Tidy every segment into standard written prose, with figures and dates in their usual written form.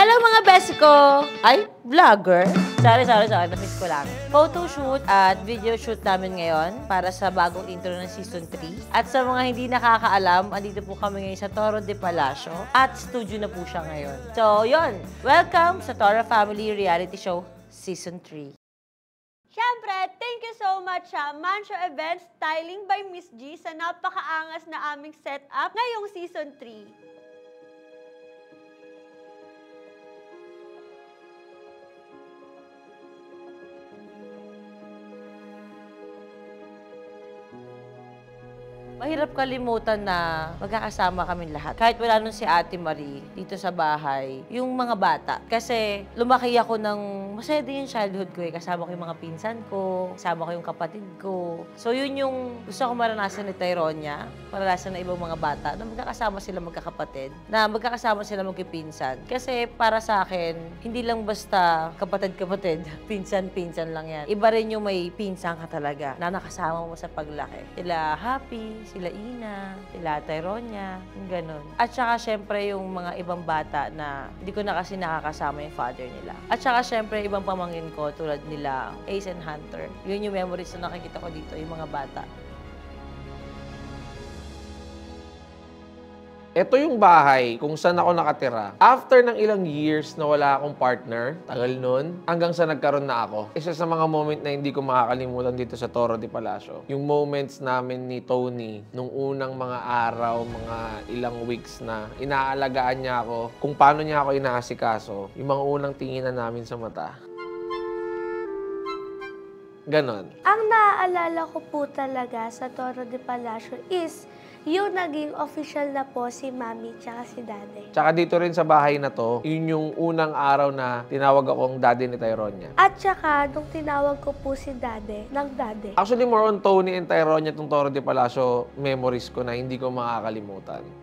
Hello mga best ko! Ay, vlogger? Sorry. Namiss ko lang. Photoshoot at video shoot namin ngayon para sa bagong intro ng Season 3. At sa mga hindi nakakaalam, andito po kami ngayon sa Toro de Palacio at studio na po siya ngayon. So, yon. Welcome sa Toro Family Reality Show Season 3. Siyempre, thank you so much sa Mancho Events Styling by Miss G sa napakaangas na aming setup ngayong Season 3. Mahirap kalimutan na magkakasama kami lahat. Kahit wala nun si Ate Marie dito sa bahay, yung mga bata. Kasi lumaki ako ng masaya din yung childhood ko eh. Kasama ko yung mga pinsan ko, kasama ko yung kapatid ko. So yun yung gusto ko maranasan ni Tyronia, maranasan ng ibang mga bata, na magkakasama sila magkakapatid, na magkakasama sila magkipinsan. Kasi para sa akin, hindi lang basta kapatid-kapatid, pinsan-pinsan lang yan. Iba rin yung may pinsan ka talaga na nakasama mo sa paglaki. Sila Happy, sila Ina, sila Tyronia, yung ganun. At saka syempre yung mga ibang bata na hindi ko na kasi nakakasama yung father nila. At saka syempre ibang pamangkin ko tulad nila Ace and Hunter. Yun yung memories na nakikita ko dito, yung mga bata. Ito yung bahay kung saan ako nakatira. After ng ilang years na wala akong partner, tagal nun, hanggang sa nagkaroon na ako. Isa sa mga moment na hindi ko makakalimutan dito sa Toro de Palacio. Yung moments namin ni Tony, nung unang mga araw, mga ilang weeks na inaalagaan niya ako, kung paano niya ako inaasikaso, yung mga unang tinginan namin sa mata. Ganon. Ang naaalala ko po talaga sa Toro de Palacio is yung naging official na po si Mami tsaka si Daddy. Tsaka dito rin sa bahay na to, yun yung unang araw na tinawag akong daddy ni Tyronia. At tsaka, nung tinawag ko po si Daddy, ng Daddy. Actually, more on Tony and Tyronia itong Toro de Palacio memories ko na hindi ko makakalimutan.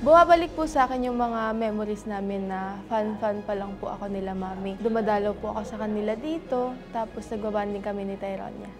Bumabalik po sa akin yung mga memories namin na fan pa lang po ako nila Mami. Dumadalaw po ako sa kanila dito, tapos nagbabanding kami ni Tyronia.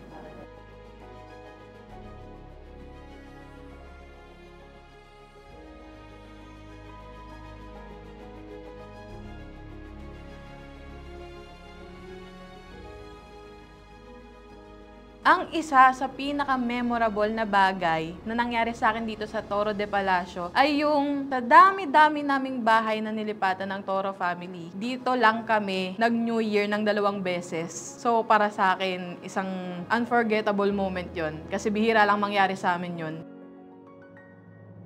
Ang isa sa pinaka-memorable na bagay na nangyari sa akin dito sa Toro de Palacio ay yung sa dami-dami naming bahay na nilipatan ng Toro family. Dito lang kami nag-New Year ng 2 beses. So para sa akin, isang unforgettable moment yon kasi bihira lang mangyari sa amin yon.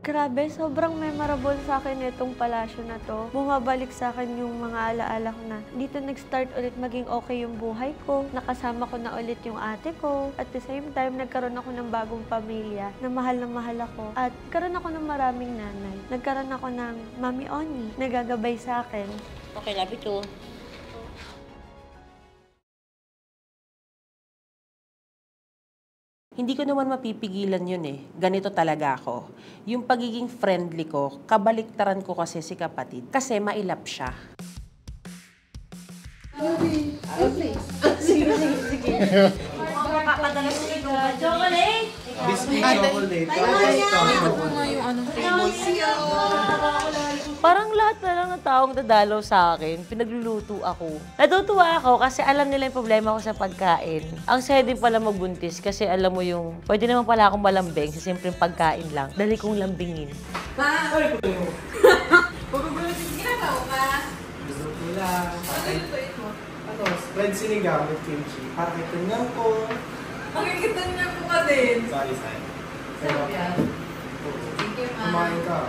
Grabe, sobrang memorable sa akin itong palasyo na to. Bumabalik sa akin yung mga alaala ko na dito nag-start ulit maging okay yung buhay ko. Nakasama ko na ulit yung ate ko. At the same time, nagkaroon ako ng bagong pamilya na mahal ako. At nagkaroon ako ng maraming nanay. Nagkaroon ako ng Mami Oni na gagabay sa akin. Okay, love you too. Hindi ko naman mapipigilan yun eh. Ganito talaga ako. Yung pagiging friendly ko, kabaliktaran ko kasi si kapatid. Kasi mailap siya. Sige. Papadalas ko ito. Chocolate! Biscuit chocolate. Parang lahat na lang ng taong dadalaw sa akin, pinagluluto ako. Natutuwa ako kasi alam nila yung problema ko sa pagkain. Ang saya din pala magbuntis kasi alam mo yung, pwede naman pala akong malambing sa simpleng pagkain lang. Dali kong lambingin. Ma! Ay, ko yun. Pagkagulutin ginagawa ka. Gusto ko lang. Ano, spread sinigang with kimchi. Para kitungan ko. Makikitungan ko ka din. Sorry. Sarap yan. Thank you, Ma. Kumain ka.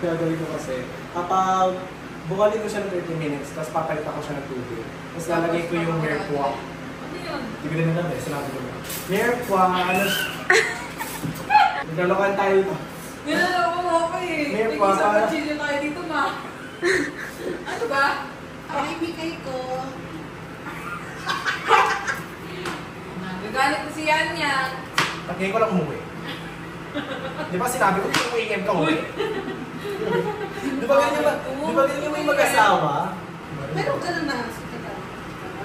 Kaya gawin ko kasi, kapag bukalin ko siya ng 30 minutes, tapos papalitan ko siya ng tubig. Tapos lalagay ko yung hair puwak. Ano yun? Hindi ko din alam eh, sinabi ko na. Hair puwak, ano naglalokan tayo ito. Nilalawa mo ako eh. Hair puwak, Nag-isang kachilyo tayo dito, Ma. Ano ba? Ay, bigay ko. Nagagalit ko si Yan yan. At ngayon ko lang umuwi. Di ba sinabi ko, kung uwi-em ka uwi? Di ba ganyan may mag-asawa? Meron ka na na.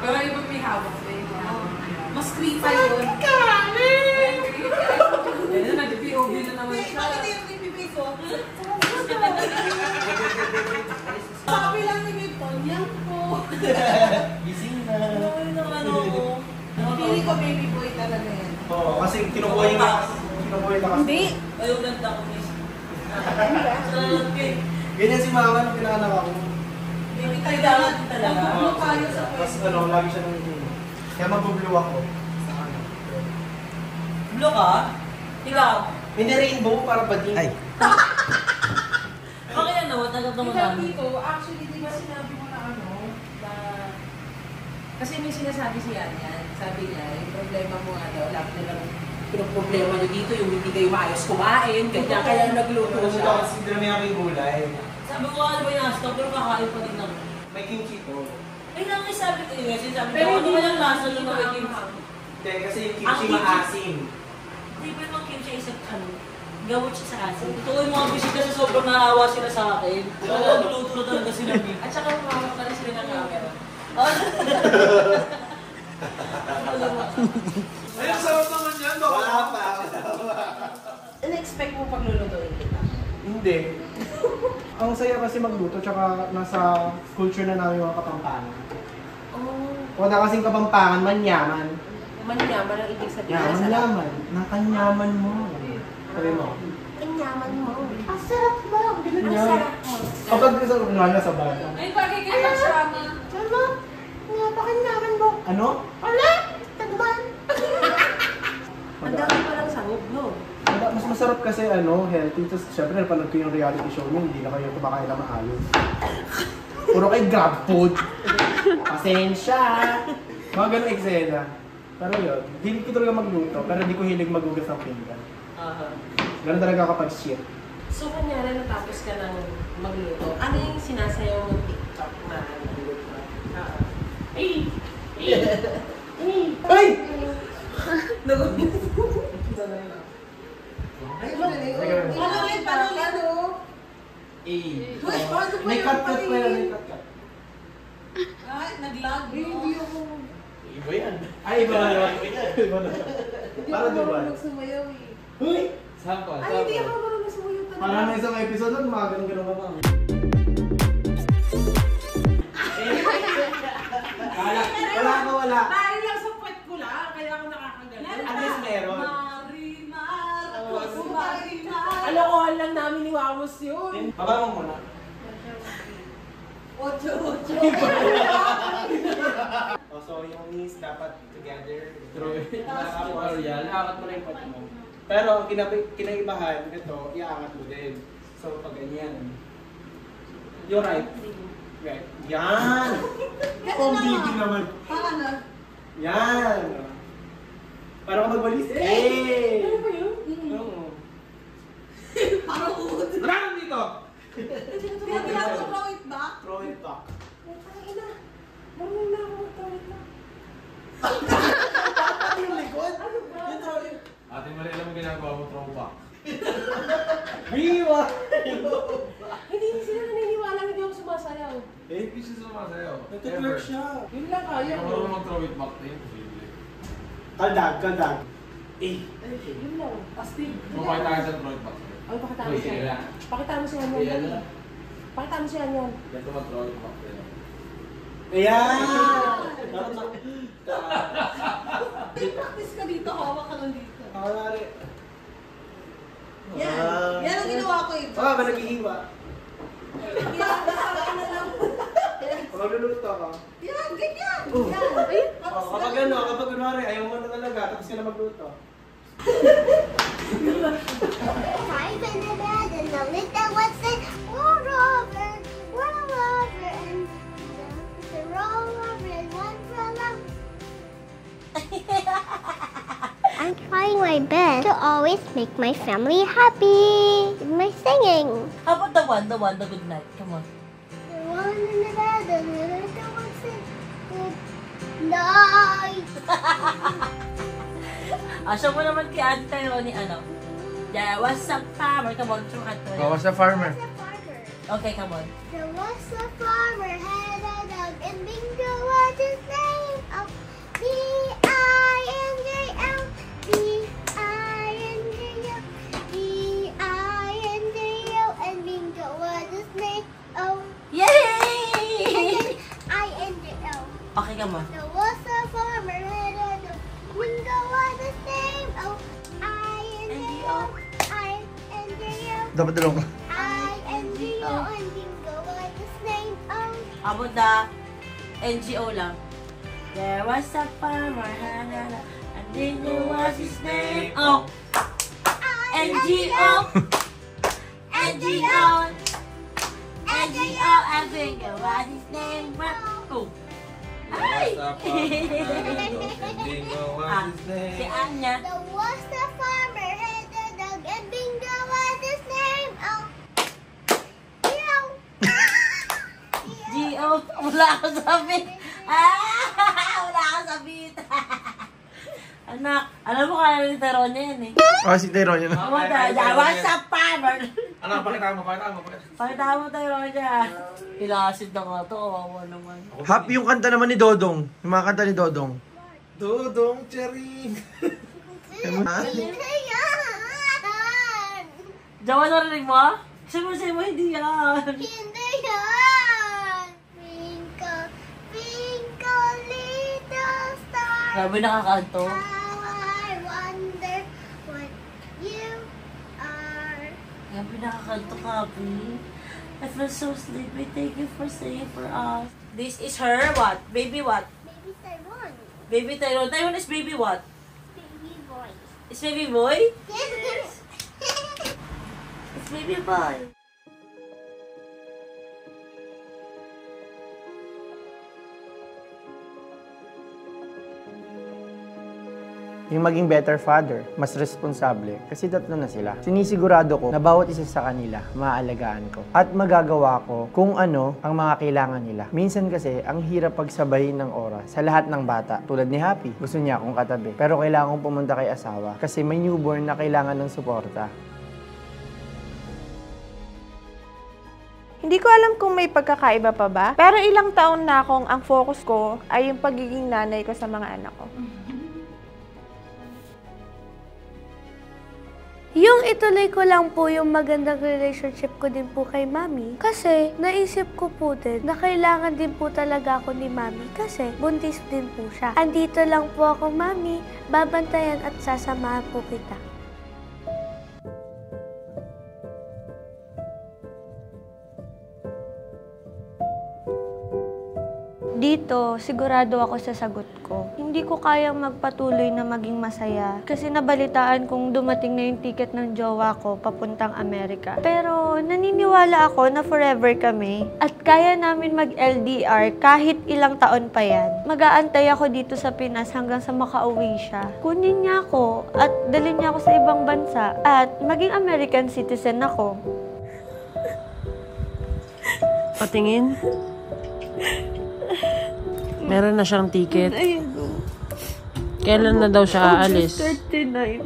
Pero ibang may hawak. Mas creepy yun. ko baby boy talaga yan. Oo, kasi kinukuha yung lakas. Kinukuha yung lakas. Hindi. Ayaw ganda ko, miss. Ganyan si mama nung pinanganak ako. Baby tayo dapat talaga. Ano kayo sa Tapos ano, lagi siya nang kaya mag-blue ako. Sa ano. Blue ka? Ikaw? Hindi rainbow para bading. Ay. Okay yan naman, tagap naman Ikaw namin. dito, actually, di ba sinabi mo na ano, na... Kasi may sinasabi si Yan. Sabi niya, yung problema mo nga daw, lahat na lang problema niyo dito, yung hindi kayo maayos kumain, ganyan, kaya nagluto siya. Kasi dami aking gulay. Sabi ko, ano ba yung stop? Pero kakain pa din ako. May kimchi to. Ay, lang sabi ko yun. Sinasabi ko, Pero ano hindi ba na yung lasa ng mga kimchi? kimchi? Hindi, kasi yung Ang kimchi kimchi- maasim. Hindi ba yung kimchi ay isang ano? Gawot siya sa asin. Ito yung mga bisita sa sobrang naawa sila sa akin. Oo, luto na talaga sila. At saka umawak na rin sila ng camera. Ay, ang sarap naman yan. Wala pa. In-expect mo paglulutuin kita? Hindi. Ang saya kasi magluto, tsaka nasa culture na namin mga Kapampangan. Oh, Wala kasing Kapampangan, manyaman. manyaman ang ibig sabihin na sarap. Yaman-yaman. Nakanyaman mo. Sabi mo. Manyaman mo. Ang sarap mo. Ang sarap mo. Kapag isa ko sa bata. Ay, bagay kayo magsama. Ano? Napakanyaman mo. Ano? Wala. Tagman. Ang dami pa lang sahog, no? Mas masarap kasi healthy. Tapos syempre napanood ko yung reality show nyo, hindi na kayo kumakain na maayos. Puro kayo grab food. Pasensya. Mga ganun eksena. Pero yun, hilig ko talaga magluto, pero hindi ko hilig magugas ng pinggan. Ganun talaga kapag shit. So, kunyari natapos ka ng magluto, ano yung sinasayaw ng TikTok na nagluto? Ay! Ay! Ano rin parang ano? Uy, paano ba May yun? cut-cut pa yan, may cut-cut. Ay, nag-lag. Hindi ako. Iba yan. Ay, iba na yun. Iba na yun. Para di ba? marunong sumayaw eh. Uy! Ay, hindi ako marunong sumayaw talaga. Para na isang episode nun, mga ganun-ganun ka ba? Wala ka, wala. Dahil lang sa puwet ko lang, kaya ako nakakagalit. At least meron. Marimar, ako si Oo. Marimar. Alokohan lang namin ni Wamos yun. Baba mo muna. Ocho. Oh, so yung knees dapat together. True. Tapos, iaangat mo na yung pati mo. Pero ang kinaibahan, ito, iaangat mo din. So pag ganyan. You're right. Right. Yan! Ang bibi naman. Paano? Yan! Para ka magwalis. Eh! Ano ba yun? Oo. Parang uod. Marami dito! Kaya throw it back. Throw it back. Ay, ina. Marunong na ako mag-throw it back. Yung likod? Ano ba? Yung throw it. Ate Maria, alam mo ginagawa mo throwback. Biwa! Hindi sila naniniwala hindi ako sumasayaw. Eh, hindi siya sumasayaw. Nagtutwerk siya. Yun lang kaya Kung ko. marunong mag-throw it back, eh, imposible. Kaldag. Eh. Yun lang. Astig. Kung makita ka sa throw it back. Ay, pakita mo Uy, siya. kaya. Pakita mo siya Kaya yan. na. Pakita mo siya yan. Ganito mag-throw it back. Ayan! Practice ka dito, hawak ka lang dito. Pakalari. Yan. Yan ang ginawa ko eh. Ah, ba naghihiwa? Yan, nasarap na lang. Pag nagluluto ka. Yan, ganyan. Oh. Yan. Kapag kunwari, ayaw mo na talaga, tapos ka na magluto. Five in the bed and the little one said, roll over, and the roll over and one fell out. I'm trying my best to always make my family happy with my singing. How about the good night? Come on. The one in the bed and the little one said, good night. Show mo naman kay Ate tayo ni ano. Yeah, what's up, farmer? Come on, show ka to. Bawas sa farmer. The farmer. Okay, come on. There was a farmer had a dog and Bingo was his name. Oh, B-I-N-J-L, B-I-N-J-L, B-I-N-J-L, and Bingo was his name. Oh, Yay! I-N-J-L. Okay, come on. There was a farmer had a dog. Dapat dalawang. I-N-G-O and bingo, what is name of? Abot na. NGO lang. There was a farmer, and dingo was his name. Oh! NGO! NGO! NGO and bingo was his name. Oh! Ay! Si Anya. There was a farmer, had a dog, and bingo was his name. Oh! G.O. Wala ako sabi. Wala ako sabi. Anak, alam mo kaya ni Teronya yan eh. Si Tyrone yun. What's up, farmer? Anak, pakita mo. Pakita mo, Teronya. Ilasid na nga to, kawawa naman. Happy yung kanta naman ni Dodong. Yung mga kanta ni Dodong. Dodong Charing. Jawa narinig mo? Kasi mo, hindi yan. Hindi yan! Twinkle, twinkle, little star. Grabe nakakanto. I wonder what you are. Grabe nakakanto, Kapi. I feel so sleepy. Thank you for staying for us. This is her what? Baby what? Baby Taiwan. Baby Tyrone. Tyrone is baby what? Baby boy. Is baby boy? Yes. It's baby boy. Yung maging better father, mas responsable, kasi tatlo na sila. Sinisigurado ko na bawat isa sa kanila, maaalagaan ko. At magagawa ko kung ano ang mga kailangan nila. Minsan kasi, ang hirap pagsabayin ng oras sa lahat ng bata. Tulad ni Happy, gusto niya akong katabi. Pero kailangan kong pumunta kay asawa kasi may newborn na kailangan ng suporta. Hindi ko alam kung may pagkakaiba pa ba, pero ilang taon na akong ang focus ko ay yung pagiging nanay ko sa mga anak ko. Yung ituloy ko lang po yung magandang relationship ko din po kay Mami. Kasi naisip ko po din na kailangan din po talaga ako ni Mami kasi buntis din po siya. Andito lang po ako, Mami. Babantayan at sasamahan po kita. Dito, sigurado ako sa sagot ko. Hindi ko kayang magpatuloy na maging masaya kasi nabalitaan kong dumating na yung ticket ng jowa ko papuntang Amerika. Pero naniniwala ako na forever kami at kaya namin mag-LDR kahit ilang taon pa yan. Mag-aantay ako dito sa Pinas hanggang sa makauwi siya. Kunin niya ako at dalhin niya ako sa ibang bansa at maging American citizen ako. Patingin. Meron na siyang ticket. Ayun o. Kailan na daw siya aalis? August 39.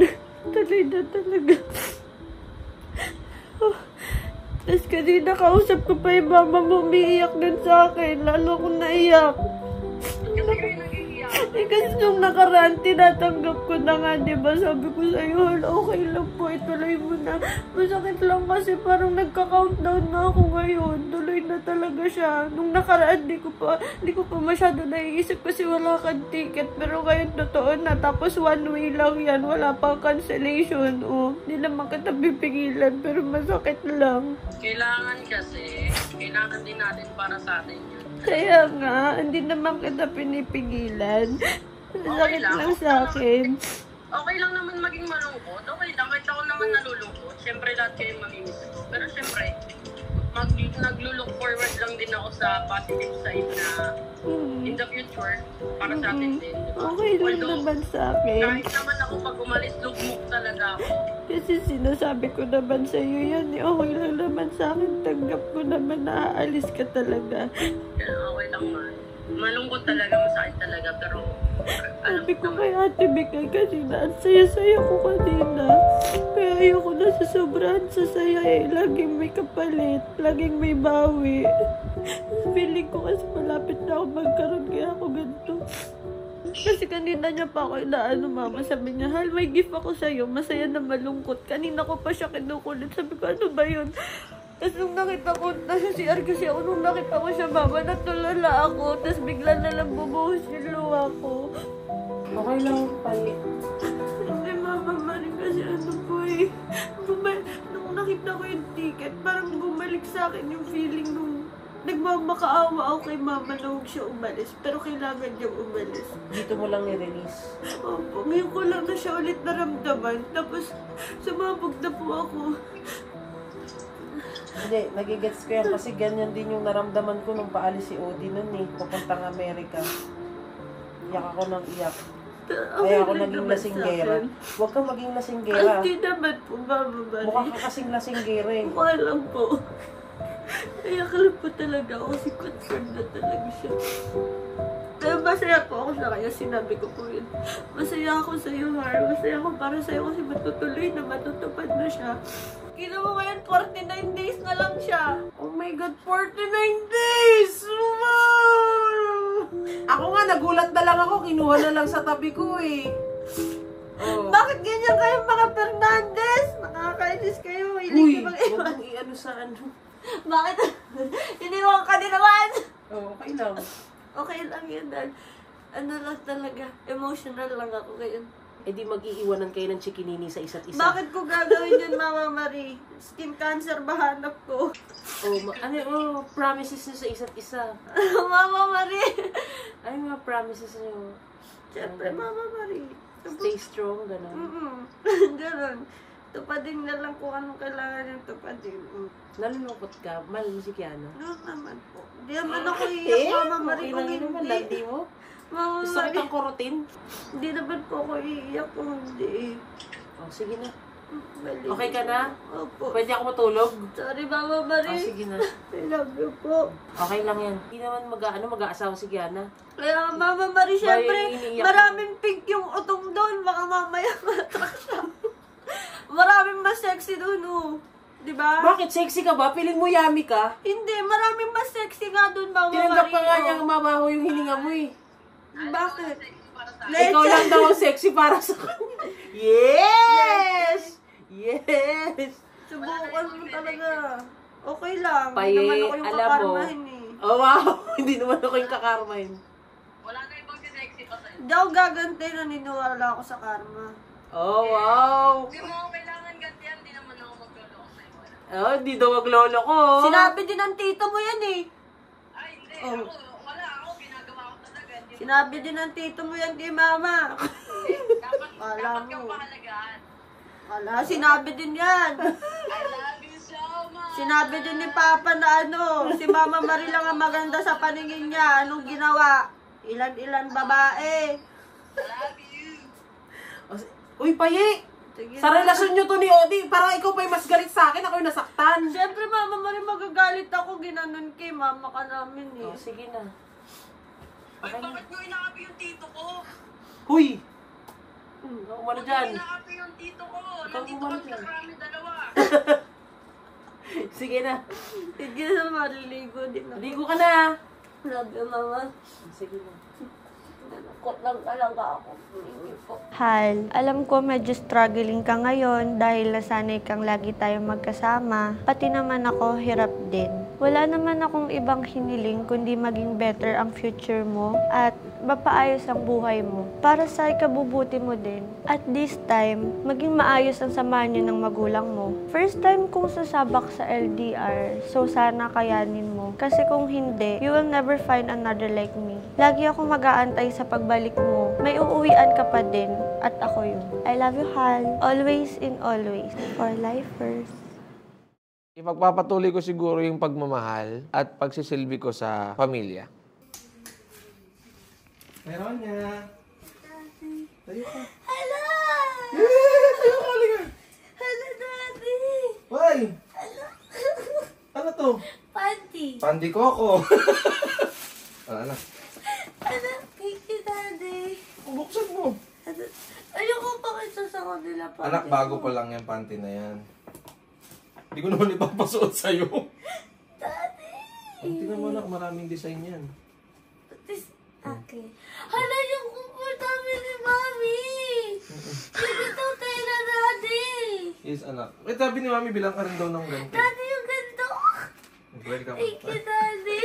Tuloy na talaga. Tapos kanina kausap ko pa yung mama mo, umiiyak din sa akin. Lalo akong naiyak. Kasi nung nakaraan, tinatanggap ko na nga, diba? Sabi ko sa'yo, okay lang po, ituloy mo na. Masakit lang kasi parang nagka-countdown na ako ngayon. Tuloy na talaga siya. Nung nakaraan, di ko pa masyado naiisip kasi wala kang ticket. Pero ngayon, totoo na. Tapos one way lang yan. Wala pang cancellation. Oh, hindi naman kita pipigilan, pero masakit lang. Kailangan din natin para sa atin yun. Kaya nga, hindi naman kita pinipigilan. Sakit lang sa akin. Okay lang naman maging malungkot. Okay lang, kahit ako naman nalulungkot. Siyempre lahat kayo mamimiss ko. Pero siyempre, naglulook forward lang din ako sa positive side na in the future, para sa atin din. Diba? Okay lang naman sa akin. Kahit naman ako pag umalis, lugmok talaga ako. Kasi sinasabi ko naman sa'yo yan, okay lang naman sa akin. Tanggap ko naman na aalis ka talaga. Kaya okay lang man. Malungkot talaga, masakit talaga, pero Sabi ko kay Ate Mikay kanina, ang saya-saya ko kanina. Kaya ayoko na sa sobrahan sa saya eh. Laging may kapalit, laging may bawi. Feeling ko kasi malapit na ako magkaroon, kaya ako ganito. Kasi kanina niya pa ako inaano, mama. Sabi niya, Hal, may gift ako sa'yo. Masaya na malungkot. Kanina ko pa siya kinukulit. Sabi ko, ano ba yun? Tapos nung nakita ko, nasa CR kasi ako, nung nakita ko siya, mama, natulala ako. Tapos bigla na lang bumuhos yung luha ko. Okay lang, Pai. Hindi, mama, maring kasi ano po eh. Nung nakita ako yung ticket, parang bumalik sa akin yung feeling nung nagmamakaawa ako kay mama na huwag siya umalis. Pero kailangan niyang umalis. Dito mo lang ni-release. Opo, ngayon ko lang na siya ulit naramdaman. Tapos, sumabog na po ako. Hindi, nagigets ko yan kasi ganyan din yung naramdaman ko nung paalis si Odie nun eh, papuntang Amerika. Iyak ako ng iyak. Kaya ako naging lasinggera. Huwag kang maging lasinggera. Hindi naman po, Mama Marie. Mukha ka kasing lasinggera eh. Mukha lang po. Iyak lang po talaga ako kasi concerned na talaga siya. Pero masaya po ako sa kanya, sinabi ko po yun. Masaya ako sa iyo, Har. Masaya ako para sa iyo kasi matutuloy na matutupad na siya. Kina mo ngayon, 49 days na lang siya. Oh my God, 49 days! Wow! Ako nga, nagulat na lang ako. Kinuha na lang sa tabi ko eh. Oh. Bakit ganyan kayo mga Fernandez? Nakakainis kayo. Uy, Hindi huwag mong i-ano sa ano. Bakit? Iniwan ka din naman! Oh, okay lang. Okay lang yun, Dad. Ano lang talaga, emotional lang ako ngayon. Eh di mag-iiwanan kayo ng chikinini sa isa't isa. Bakit ko gagawin yun, Mama Marie? Skin cancer ba hanap ko? Promises nyo sa isa't isa. Mama Marie! Ano yung mga promises nyo? Siyempre, Mama Marie. Stay strong, gano'n. Ganon. Tupadin na lang kung anong kailangan yung tupadin. Nalulungkot ka? Mahal mo si Kiana? No naman po. Di naman ako iiyak, Mama Marie, kung hindi. Landi mo? Mama Gusto Marie, kitang kurutin? hindi naman po ako iiyak kung hindi. Oh, sige na. Balik. Okay ka na? Opo. Pwede ako matulog? Sorry, Mama Marie. Oh, sige na. I love you po. Okay lang yan. Hindi naman mag-aasawa si Kiana. Kaya Mama Marie, syempre, iniiyak maraming pink yung utong doon. Baka mamaya matak siya. Maraming mas sexy doon, oh. Diba? Bakit? Sexy ka ba? Piling mo yummy ka? Hindi, maraming mas sexy nga doon, Mama Marie. Tinanggap pa nga oh. niyang mabaho yung hininga mo eh. Bakit? Ikaw lang daw ang sexy para sa kanya. Yes! Yes! Subukan mo talaga. Okay lang. Paye, Hindi naman ako yung alam mo. kakarmahin eh. Oh wow! Hindi naman ako yung kakarmahin. Wala na ibang sexy pa sa'yo. Hindi ako gaganti, naniniwala ako sa karma. Oh wow! Hindi mo ako kailangan gantihan, di naman ako magloloko sa'yo. Oh, hindi daw maglolo ko. Sinabi din ng tito mo yan eh. Ay, hindi. Oh. Wala ako. Ginagawa ko talaga. Sinabi din ng tito mo yan kay Mama. Dapat Alam kang mo. pahalagaan. Wala, sinabi din yan. I love you so much. Sinabi din ni Papa na si Mama Marie lang ang maganda sa paningin niya. Anong ginawa? Ilan-ilan babae. I love you. Uy, Paye! Sige Sa na. relasyon nyo to ni Odie, parang ikaw pa yung mas galit sa akin, ako yung nasaktan. Siyempre, Mama Marie, magagalit ako. Ginanon kay Mama ka namin eh. Oh, sige na. Ay, bakit nyo inaapi yung tito ko? Huy! Umano dyan. Inaapi yung tito ko. Ikaw Nandito umano kami dyan. sa krami dalawa. Sige na. Sige na, maliligo din ako. Ligo ka na. Love you, Mama. Sige na. Nalungkot lang talaga ako. Hal, alam ko medyo struggling ka ngayon dahil nasanay kang lagi tayong magkasama. Pati naman ako, hirap din. Wala naman akong ibang hiniling kundi maging better ang future mo at mapaayos ang buhay mo para sa ikabubuti mo din. At this time, maging maayos ang samahan niyo ng magulang mo. First time kong sasabak sa LDR, so sana kayanin mo. Kasi kung hindi, you will never find another like me. Lagi ako mag-aantay sa pagbalik mo. May uuwian ka pa din at ako yun. I love you, Hal. Always in always. For life first. Ipagpapatuloy ko siguro yung pagmamahal at pagsisilbi ko sa pamilya. Meron niya. Tayo ka. Hello! Tayo ka, halika. Hello, Daddy! Hoy! Ano to? Panty! Pandi Coco. Ano? Ano? Thank you, Daddy. Buksan mo. Ayoko pa kayo sa kanila, Panty. Anak, bago pa lang yung panty na yan. Hindi ko naman ipapasuot sa'yo. Daddy! Tingnan mo, anak, maraming design yan. Okay. Hala, yung komportable ni Mami! Hindi ito tayo na, Daddy! Yes, anak. Eh, sabi ni Mami, bilang ka rin daw ng ganito. Daddy, yung ganito! Welcome. Thank you, Daddy!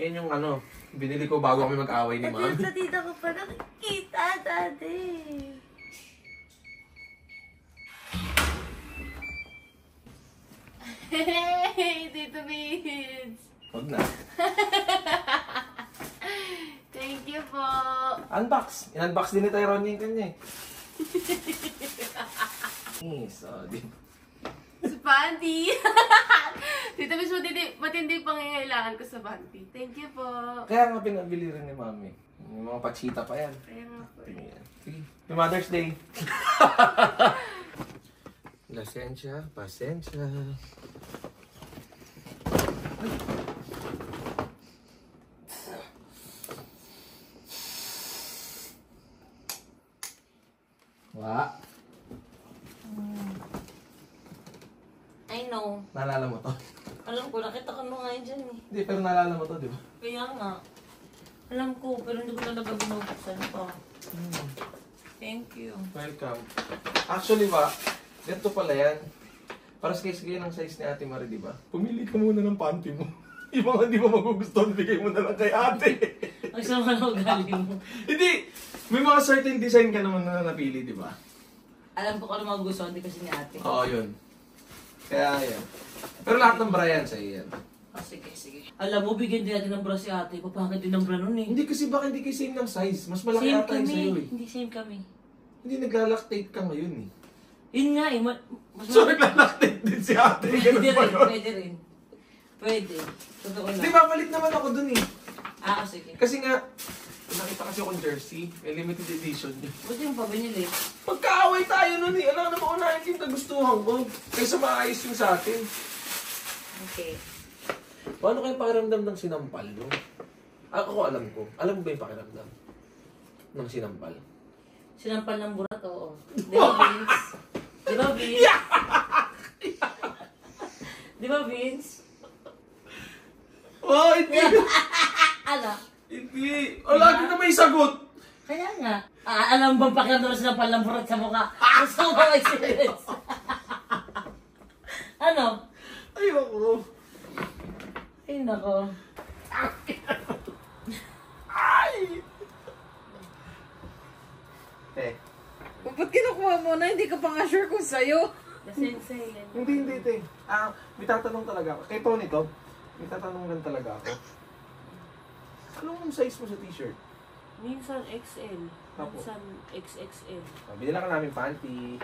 Yan yung binili ko bago kami mag-away ni At Mami. yung sa tita ko pa nakikita, Daddy! Vince! Huwag na. Thank you po. Unbox. In-unbox din ni Tyrone yung kanya eh. Yes, di. Sa panty. Tita Miss, matindi pangangailangan ko sa panty. Thank you po. Kaya nga pinabili rin ni Mami. Yung mga pachita pa yan. Kaya nga po. Sige. Happy Mother's Day. Lasensya, pasensya. Wa. I know. Naalala mo to? Alam ko, nakita ko nung ngayon dyan eh. Hindi, pero naalala mo to, di ba? Kaya nga. Alam ko, pero hindi ko talaga binubuksan pa. Thank you. Welcome. Actually ba, ganito pala yan. Para sa case ng size ni Ate Marie, di ba? Pumili ka muna ng panty mo. Yung mga hindi mo magugustuhan, bigay mo na lang kay ate. Ang sama na ugali mo. Hindi! May mga certain design ka naman na napili, di ba? Alam ko kung ano mga gusto, hindi kasi ni ate. Oo, yun. Kaya yan. Pero lahat ng bra yan sa'yo yan. Sige, sige. Alam mo, bigyan din natin ng bra si ate. Papakit din ng bra nun eh. Hindi kasi baka hindi kayo same ng size. Mas malaki Same ata yung kami. sa'yo eh. Hindi same kami. Hindi naglalactate ka ngayon eh. Yun nga eh. So naglalactate din si ate. Ganun Pwede ba rin, yun? pwede rin. Pwede. Totoo Di lang. ba, palit naman ako dun eh. Sige. Kasi nga, nakita kasi akong jersey. May limited edition yun. Buti yung pa binili. Pagkaaway tayo nun eh. Alam na maunahin yung nagustuhan ko. Kaysa maayos yung sa atin. Okay. Paano kayo pakiramdam ng sinampal, no? Ako alam ko. Alam mo ba yung pakiramdam ng sinampal? Sinampal ng burat, oo. Di ba, Vince? Di ba, Vince? Di ba, Vince? Oh, hindi! Ano? Hindi! O, lagi na may sagot! Kaya nga. Alam bang pakiramdam ng sinampal ng burat sa mukha? Gusto ko experience. Ano? Ayoko. Ay, nako. Ay! Ba't kinukuha mo na? Hindi ka pa nga sure kung sa'yo. Sensei. Hindi, te. May tatanong talaga ako. Kay Tony to, may tatanong lang talaga ako. Anong size mo sa t-shirt? Minsan XL. Tapos? Minsan XXL. Binila ka namin panty.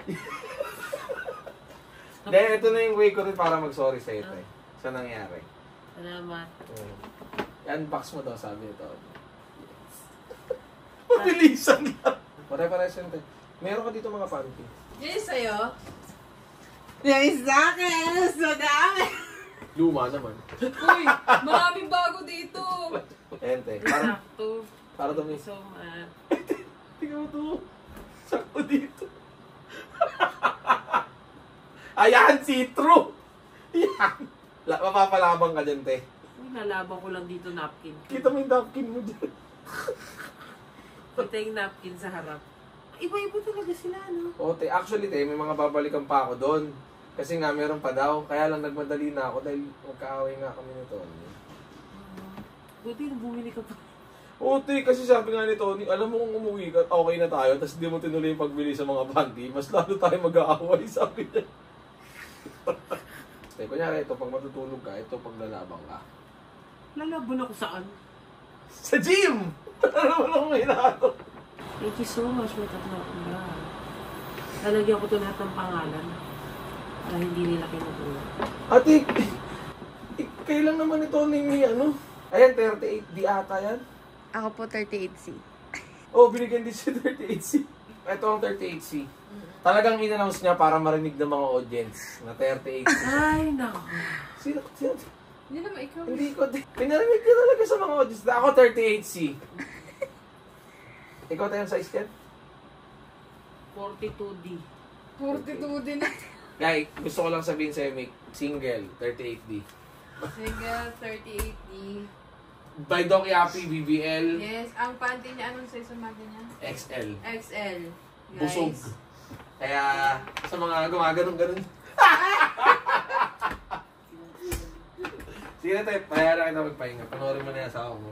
Dahil ito na yung way ko rin para mag-sorry sa ito eh. Sa nangyari. Salamat. I-unbox mo daw, sabi ito. Mabilisan lang. Pare-pares yun. Meron ka dito mga panty. Yan sa'yo? Yan sa akin! So dami! Luma naman. Uy! Maraming bago dito! Ente. Sakto. Para dumi. So much. Tingnan mo to. Sakto dito. Ayan, see-through! Yan! Mapapalabang ka dyan, te. Nalabang ko lang dito napkin. Kita mo yung napkin mo dyan. Kita yung napkin sa harap. Iba-iba talaga sila, no? O, te, actually, te, may mga babalikan pa ako doon. Kasi nga, meron pa daw. Kaya lang nagmadali na ako dahil magkaaway nga kami nito. Buti nung bumili ka pa. O, te, kasi sabi nga ni Tony, alam mo kung umuwi ka, okay na tayo, tapos hindi mo tinuloy yung pagbili sa mga panty, mas lalo tayo mag-aaway, sabi niya. Te, kunyari, ito, pag matutulog ka, ito, pag lalabang ka. Lalabon ako saan? Sa gym! Ano mo lang may nato? Thank you so much, may tatlo ako na. Lalagyan ko ito lahat ng pangalan. Para hindi nila kinukuha. Ate, kailan naman ito ni ano? Ayan, 38, di ata yan? Ako po 38C. Oh, binigyan din si 38C. Ito ang 38C. Talagang in-announce niya para marinig ng mga audience na 38C. Ay, nako. Sino? Hindi naman ikaw. Hindi ko. Pinarinig ka talaga sa mga audience na ako 38C. Ikaw tayong size yan? 42D. 42 din na. Guy, gusto ko lang sabihin sa'yo, Mick, single, 38D. Single, 38D. By Doc Yapi, BBL, Yes, ang panty niya, anong size ang panty niya? XL. XL. Guys. Busog. Kaya, sa mga gumaganon-ganon. Sige tayo, pahaya na kita magpahinga. Panoorin mo na yung asawa mo.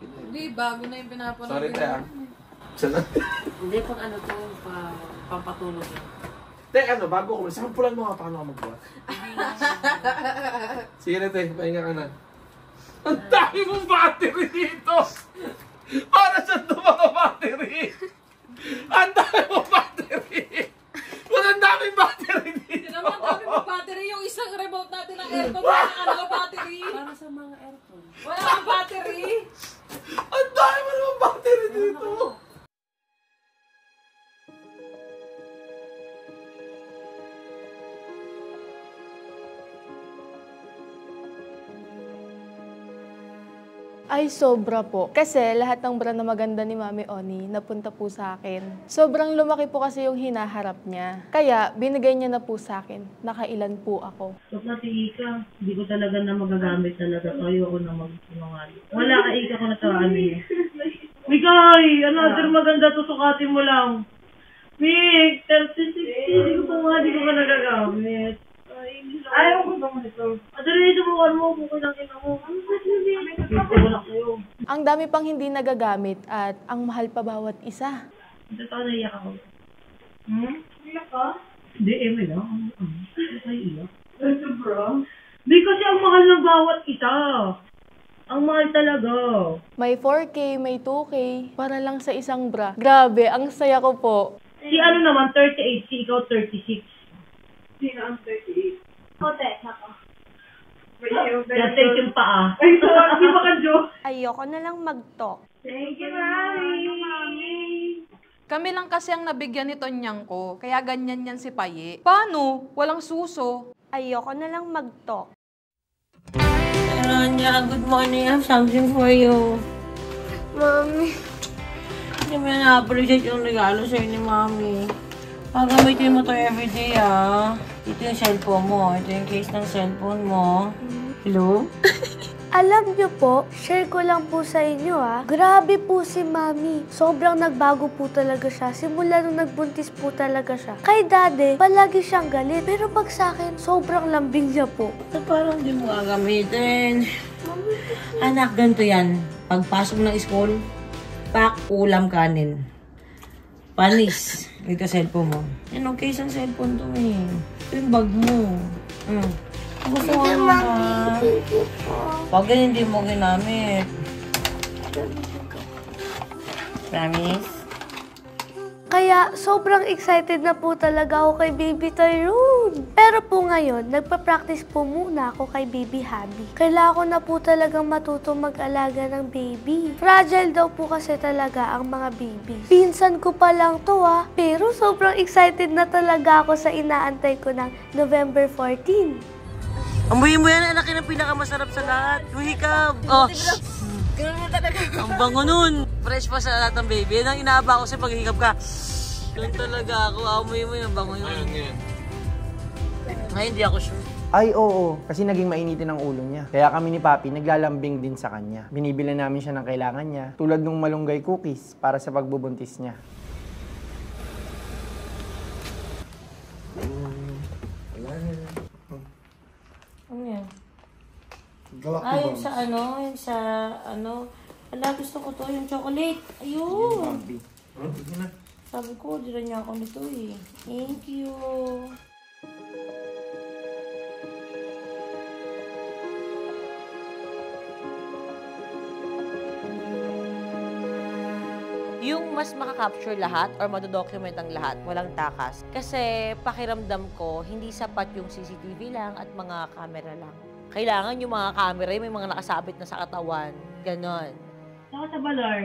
Hindi, bago na yung pinapanood. Sorry tayo. Sana. Hindi, pag ano to, pampatulog yun. Te, ano, bago ko, sampulan mo nga paano ka magbuhat. Hindi Sige na, te. Pahinga ka na. Ang dami mong battery dito! Para saan ito mga battery? Ang dami mong battery! Walang daming battery dito! Ang dami mong battery, yung isang remote natin ng aircon na battery. Para sa mga aircon. Wala kang battery! Ang dami mo naman battery dito! Ay, sobra po. Kasi lahat ng brand na maganda ni Mami Oni, napunta po sa akin. Sobrang lumaki po kasi yung hinaharap niya. Kaya, binigay niya na po sa akin. Nakailan po ako. So, pati Ika, hindi ko talaga na magagamit talaga. Ayoko na mag-sinungaling. Wala ka, Ika, ko na tawaan niya. Mikay! Another maganda to, sukatin mo lang. Mik! 30-60, hindi ko pa ka nagagamit. Ayaw ko naman ito. Adali, subukan mo, bukod ang ina mo. Ang dami pang hindi nagagamit at ang mahal pa bawat isa. Ito tayo naiyak ako. Iyak ka? Hindi, Eme lang. Ito tayo iyak. Ito bro? Di kasi ang mahal ng bawat isa. Ang mahal talaga. May 4K, may 2K, para lang sa isang bra. Grabe, ang saya ko po. Si ano naman, 38, si ikaw 36. Sino ang 38? Kote, ako. Kasi yung paa. Ay, sorry, baka joke. Ayoko na lang mag-talk. Thank you, Mami. Kami lang kasi ang nabigyan ni Tonyang ko, kaya ganyan yan si Paye. Paano? Walang suso. Ayoko na lang mag-talk. Rania, good morning. I have something for you. Mami. Hindi mo na-appreciate yung regalo sa'yo ni Mami. Gagamitin mo to everyday, ah. Ito yung cellphone mo. Ito yung case ng cellphone mo. Hello? Alam niyo po, share ko lang po sa inyo grabe po si Mami. Sobrang nagbago po talaga siya. Simula nung nagbuntis po talaga siya. Kay Daddy, palagi siyang galit. Pero pag sa akin, sobrang lambing niya po. Ba't parang hindi mo gagamitin? Anak, ganito yan. Pagpasok ng school, pack, ulam, kanin. Panis. Ito cellphone mo. Yan ang case ng cellphone to eh. Ito yung bag mo. Gusto mo naman. Pag hindi mo ginamit. Promise? Kaya sobrang excited na po talaga ako kay Baby Tyrone. Pero po ngayon, nagpa-practice po muna ako kay Baby Habi. Kailangan ko na po talagang matuto mag-alaga ng baby. Fragile daw po kasi talaga ang mga baby. Pinsan ko pa lang to pero sobrang excited na talaga ako sa inaantay ko ng November 14. Amuyin mo yan, anak, yung pinakamasarap sa lahat. Yung hikab. Oh. Ganun mo talaga. Ang bango nun. Fresh pa sa lahat ng baby. Yan ang inaaba ko sa'yo pag hikab ka. Ganun talaga ako. Amuyin mo yung bango yun. Ngayon, hindi ako sure. Ay, oo. Kasi naging mainitin ang ulo niya. Kaya kami ni Papi naglalambing din sa kanya. Binibila namin siya ng kailangan niya. Tulad ng malunggay cookies para sa pagbubuntis niya. Ano yan? Galak Yung sa ano. Ala, gusto ko to, yung chocolate. Ayun. Sabi ko, dila niya ako nito eh. Thank you. Yung mas makakapture lahat or madodocument ang lahat, walang takas. Kasi pakiramdam ko, hindi sapat yung CCTV lang at mga camera lang. Kailangan yung mga camera, may mga nakasabit na sa katawan. Ganon. Ako sa Valor.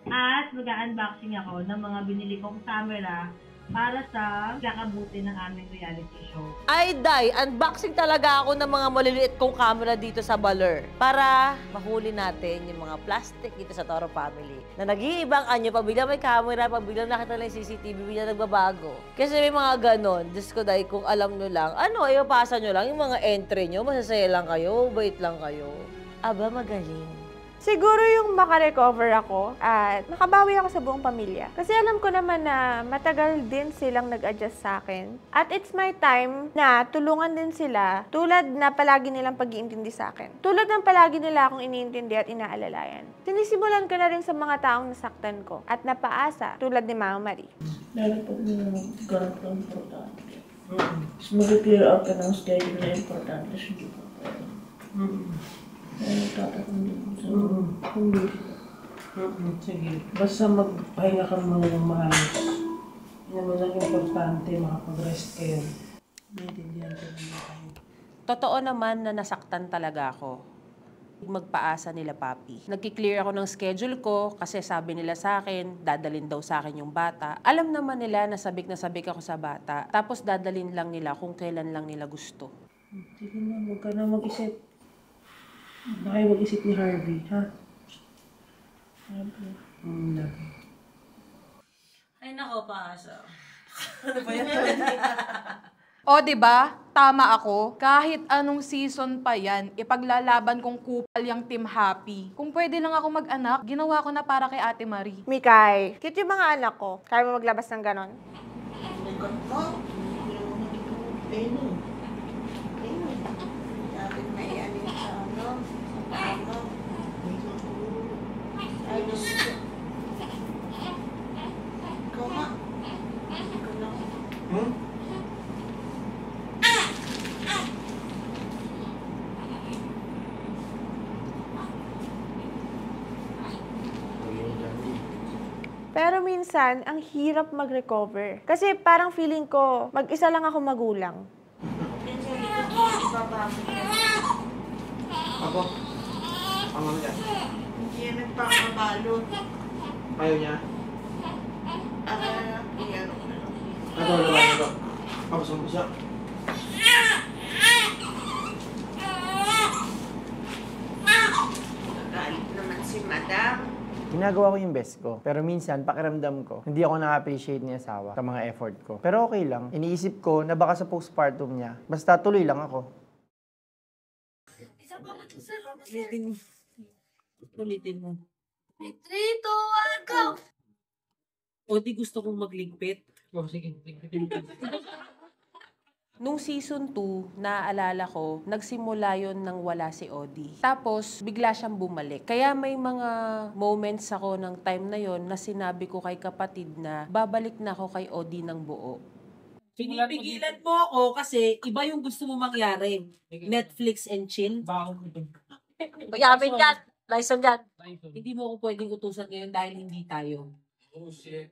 At mag-unboxing ako ng mga binili kong camera para sa kakabuti ng aming reality show. Ay, Day, unboxing talaga ako ng mga maliliit kong camera dito sa Baler para mahuli natin yung mga plastic dito sa Toro Family. Na nag-iibang anyo, pag bigla may camera, pag bigla nakita lang yung CCTV, bigla nagbabago. Kasi may mga ganon. Diyos ko, Day, kung alam nyo lang, ipapasa nyo lang yung mga entry nyo, masasaya lang kayo, bait lang kayo. Aba, magaling. Siguro yung makarecover ako at makabawi ako sa buong pamilya. Kasi alam ko naman na matagal din silang nag-adjust sa akin. At it's my time na tulungan din sila tulad na palagi nilang pag-iintindi sa akin. Tulad ng palagi nila akong iniintindi at inaalalayan. Sinisimulan ko na rin sa mga taong nasaktan ko at napaasa tulad ni Mama Marie. Lalo pag nag-garap ng importante. Mas mag-clear out ka ng schedule na importante sa hindi pa pwede. Kaya nagtatakang din ko sa hindi. Sige. Basta magpahinga ka muna ng maayos. Yan naman ang importante, makapag-rest kayo. Naintindihan ko naman kayo. Totoo naman na nasaktan talaga ako. Magpaasa nila papi. Nagki-clear ako ng schedule ko kasi sabi nila sa akin, dadalin daw sa akin yung bata. Alam naman nila na sabik ako sa bata. Tapos dadalin lang nila kung kailan lang nila gusto. Sige na, huwag ka na mag-isip. Baka kayo mag-isip ni Harvey, ha? Harvey. Ay, nako, paasa. Ano ba yan? O, diba? Tama ako. Kahit anong season pa yan, ipaglalaban kong kupal yung Team Happy. Kung pwede lang ako mag-anak, ginawa ko na para kay Ate Marie. Mikay, cute yung mga anak ko. Kaya mo maglabas ng ganon? Pero minsan, ang hirap mag-recover. Kasi parang feeling ko, mag-isa lang ako magulang. Ako? Ang niya? Hindi yan nagpakabalot. Ayaw niya? Iyan ko na lang. Ito, naman ito. Tapos ang siya. Nagalit naman si Madam. Ginagawa ko yung best ko. Pero minsan, pakiramdam ko, hindi ako na-appreciate ni asawa sa mga effort ko. Pero okay lang. Iniisip ko na baka sa postpartum niya, basta tuloy lang ako. Ulitin mo. 3, 2, 1, go! O di gusto kong magligpit. Oh, sige. Nung season 2, naaalala ko, nagsimula yon nang wala si Odi. Tapos, bigla siyang bumalik. Kaya may mga moments ako ng time na yon na sinabi ko kay kapatid na babalik na ako kay Odi ng buo. Pinipigilan mo ako kasi iba yung gusto mo mangyari. Netflix and chill. Pag-amin yan. Lyson yan. Hindi mo ako pwedeng utusan ngayon dahil hindi tayo. Oh, shit.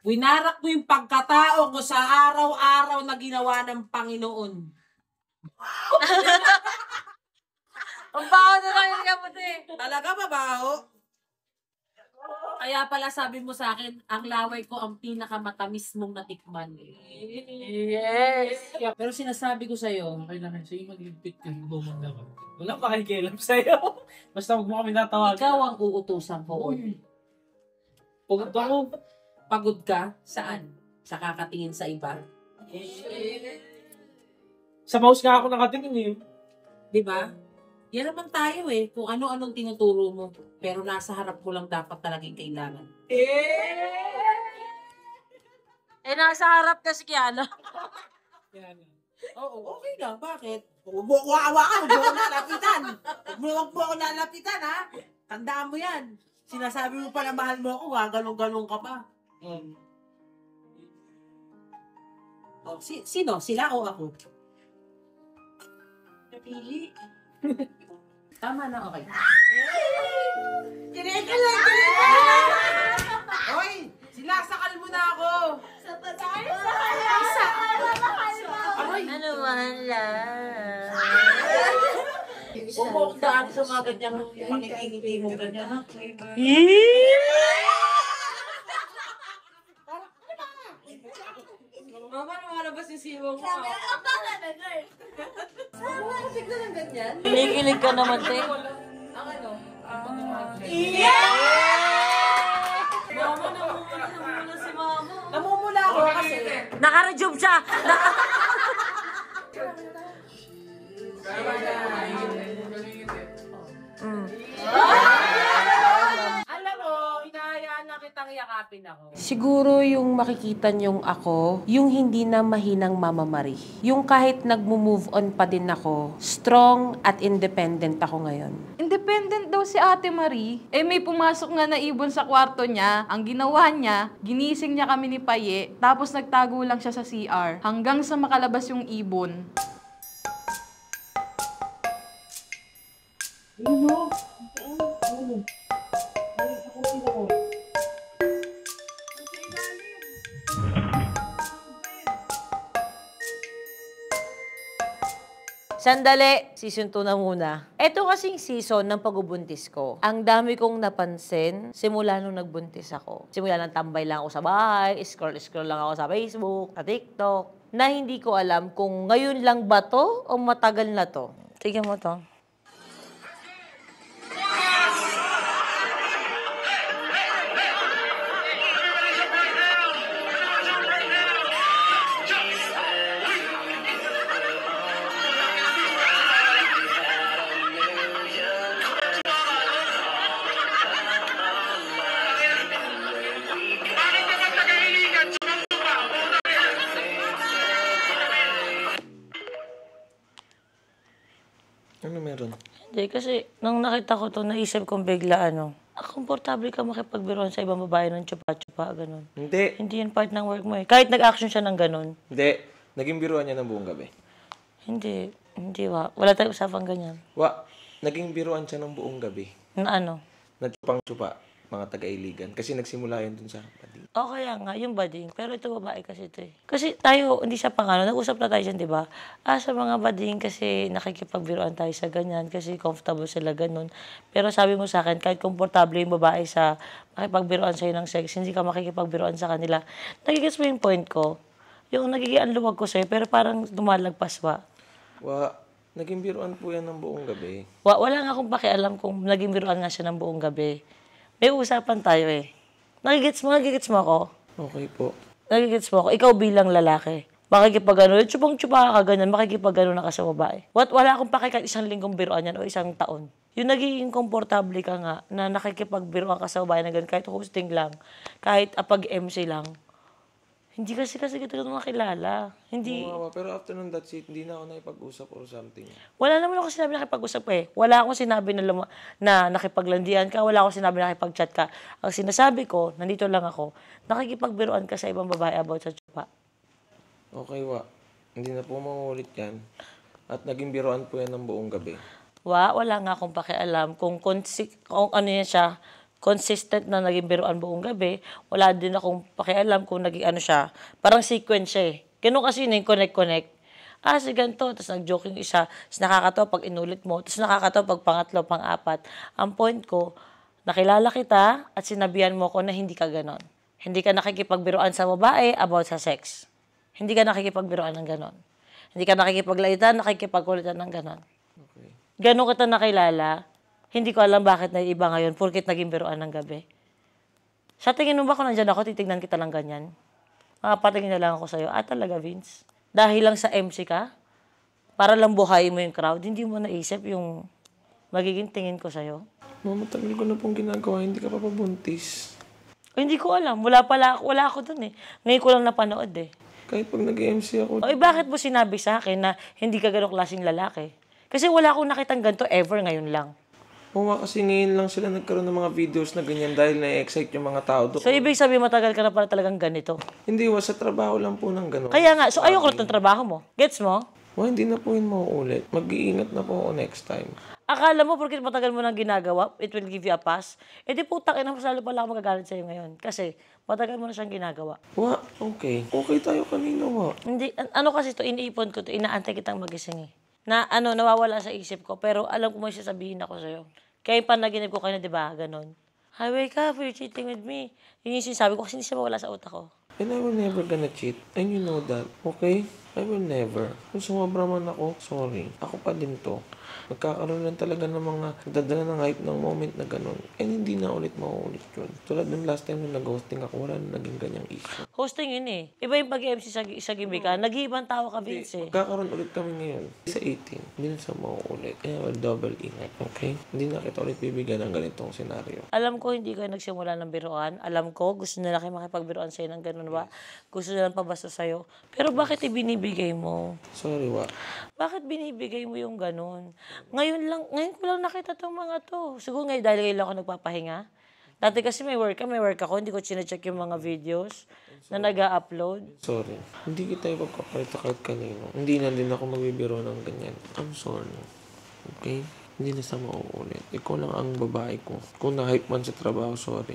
Winarak mo yung pagkatao ko sa araw-araw na ginawa ng Panginoon. Ang baho na lang yung kaputi. Talaga mabaho? Kaya pala sabi mo sa akin, ang laway ko ang pinakamatamis mong natikman. Yes. Pero sinasabi ko sa'yo, Okay lang, sige magligpit ka. Bumang naman. Wala pa kakikialam sa'yo. Basta huwag mo kami natawagan. ikaw ang uutusan ko. Pagod ako. Pagod ka? Saan? Sa kakatingin sa iba? Sa mouse nga ako nakatingin eh. Diba? Yan naman tayo eh. Kung ano-anong tinuturo mo. Pero nasa harap mo lang dapat talagang kailangan. Nasa harap ka si Kiana. Oo, okay na. Bakit? Huwag mo ako hawakan. Huwag mo ako lalapitan. Huwag mo ako lalapitan, ha? Tandaan mo yan. Sinasabi mo pa na mahal mo ako, galong-galong ka pa. Oh, sino? Sila o ako? Napili. Tama na, okay. Kineka lang! Hoy! Sinasakal mo na ako! Sa patay! Sa Ano mahala? Huwag mo akong daan sa mga ganyang pangingiti mo ganyan, ha? Mama, lumalabas yung siwang mo. Sabi, ang baka na, girl! Mama, bigla ng ganyan. Kinikilig ka naman, te. Ang ano? Mama, namumula si mama. Namumula ako kasi. Naka-rejuve siya! Alam mo, hinahayaan na kitang yakapin ako. Siguro yung makikita niyong ako, yung hindi na mahinang Mama Marie. Yung kahit nag-move on pa din ako, strong at independent ako ngayon. Independent daw si Ate Marie. Eh may pumasok nga na ibon sa kwarto niya. Ang ginawa niya, ginising niya kami ni Paye, tapos nagtago lang siya sa CR hanggang sa makalabas yung ibon. Sandali, season 2 na muna. Ito kasing season ng pagbubuntis ko. Ang dami kong napansin simula nung nagbuntis ako. Simula nang tambay lang ako sa bahay, scroll lang ako sa Facebook, sa TikTok, na hindi ko alam kung ngayon lang ba to o matagal na to. Tignan mo to. Ano meron? Hindi, kasi nung nakita ko to, naisip kong bigla, komportable ka makipagbiruan sa ibang babae ng tsupa-tsupa, ganun. Hindi. Hindi yun part ng work mo eh. Kahit nag-action siya ng ganun. Hindi. Naging biruan niya ng buong gabi. Hindi. Wala tayong usapang ganyan. Naging biruan siya ng buong gabi. Na ano? Nagtsupang-tsupa, mga taga-iligan. Kasi nagsimula yun dun sa bading. O kaya nga, yung bading. Pero ito babae kasi ito eh. Kasi tayo, hindi siya pangano. Nag-usap na tayo dyan, di ba? Sa mga bading kasi nakikipagbiruan tayo sa ganyan. Kasi comfortable sila ganun. Pero sabi mo sa akin, kahit komportable yung babae sa makipagbiruan sa'yo ng sex, hindi ka makikipagbiruan sa kanila. Nagigets mo yung point ko? Yung nagiging anluwag ko sa'yo, pero parang lumalagpas ba? Naging biruan po yan ng buong gabi. Wala nga akong pakialam kung naging biruan nga siya ng buong gabi. May usapan tayo eh. Nagigets mo ako? Okay po. Nagigets mo ako? Ikaw bilang lalaki. Makikipagano, tsupang-tsupa ka ganyan, makikipagano na ka sa babae. Wala akong pakikat isang linggong biruan yan o isang taon. Yung nagiging komportable ka nga na nakikipagbiruan ka sa babae na ganyan, kahit hosting lang, kahit apag-MC lang. Hindi kasi kita makilala. Hindi. Pero after nun that's it, hindi na ako nakipag-usap or something. Wala naman ako sinabi nakipag-usap eh. Wala akong sinabi na nakipaglandian ka. Wala akong sinabi na nakipag-chat ka. Ang sinasabi ko, nandito lang ako, nakikipagbiruan ka sa ibang babae about sa tsupa. Okay, Hindi na po maulit yan. At naging biruan po yan ng buong gabi. Wala nga akong pakialam kung ano yan siya, consistent na naging biruan buong gabi. Wala din akong pakialam kung naging ano siya. Parang sequence siya eh. Ganun kasi yun yung connect. Si ganito. Tapos nag-joke yung isa. Tapos nakakatawa pag inulit mo. Tapos nakakatawa pag pangatlo, pang-apat. Ang point ko, nakilala kita at sinabihan mo ko na hindi ka ganon. Hindi ka nakikipagbiruan sa babae about sa sex. Hindi ka nakikipagbiruan ng ganon. Hindi ka nakikipaglaitan, nakikipagkulitan ng ganon. Okay. Ganon kita nakilala. Hindi ko alam bakit naiiba ngayon porkit naging biruan ng gabi. Sa tingin mo ba kung nandyan ako, titignan kita lang ganyan? Patingin na lang ako sa'yo. Talaga, Vince? Dahil lang sa MC ka? Para lang buhayin mo yung crowd, hindi mo naisip yung magiging tingin ko sa'yo? Matagal ko na pong ginagawa, hindi ka pa pabuntis. Hindi ko alam. Wala ako dun eh. Ngayon ko lang napanood eh. Kahit pag nag-MC ako. Bakit mo sinabi sa akin na hindi ka ganong klaseng lalaki? Kasi wala akong nakitang ganito ever ngayon lang. Kasi ngayon lang sila nagkaroon ng mga videos na ganyan dahil na-excite yung mga tao doon. So, ibig sabihin matagal ka na pala talagang ganito? Hindi, sa trabaho lang po ng gano'n. Kaya nga, so ayoko lang ng trabaho mo. Gets mo? Hindi na po yun mauulit. Mag-iingat na po ako next time. Akala mo, porque matagal mo nang ginagawa, it will give you a pass? Di putang ina, mas lalo pala ako magagalit sa'yo ngayon. Kasi, matagal mo na siyang ginagawa. Okay. Okay tayo kanina, Hindi, kasi ito, iniipon ko ito, inaantay kitang magising eh. Nawawala sa isip ko, pero alam ko may sasabihin ako sa'yo. Kaya yung panaginip ko kayo na, diba, ganon. I wake up, you're cheating with me. Yun yung sinasabi ko kasi hindi siya mawala sa utak ko. And I will never gonna cheat. And you know that, okay? I will never. Kung sumobra man ako, sorry. Ako pa din to. Magkakaroon lang talaga ng mga dadala ng hype ng moment na ganun. And hindi na ulit mauulit yun. Tulad ng last time na nag-hosting ako, wala na naging ganyang issue. Hosting yun eh. Iba yung pag-MC sa gimika. Nag-iibang tao ka, Vince eh. Magkakaroon ulit kami ngayon. Sa 18, hindi na sa mauulit. Kaya double ingat, okay? Hindi na kita ulit bibigyan ng ganitong senaryo. Alam ko hindi kayo nagsimula ng biruan. Alam ko gusto nila kayo makipagbiruan sa'yo ng ganun ba? Gusto nila pabasta sa'yo. Pero bakit ibinibigay mo? Sorry, wa. Bakit binibigay mo yung ganun? Ngayon ko lang nakita tong mga to. Siguro ngayon dahil ngayon lang ako nagpapahinga. Dati kasi may work ako. Hindi ko chinecheck yung mga videos na nag-upload. Sorry. Hindi kita ipagpaparita kahit kanino. Hindi na din ako magbibiro ng ganyan. I'm sorry. Okay? Hindi na sa mauulit. Ikaw lang ang babae ko. Kung na-hype man sa trabaho, sorry.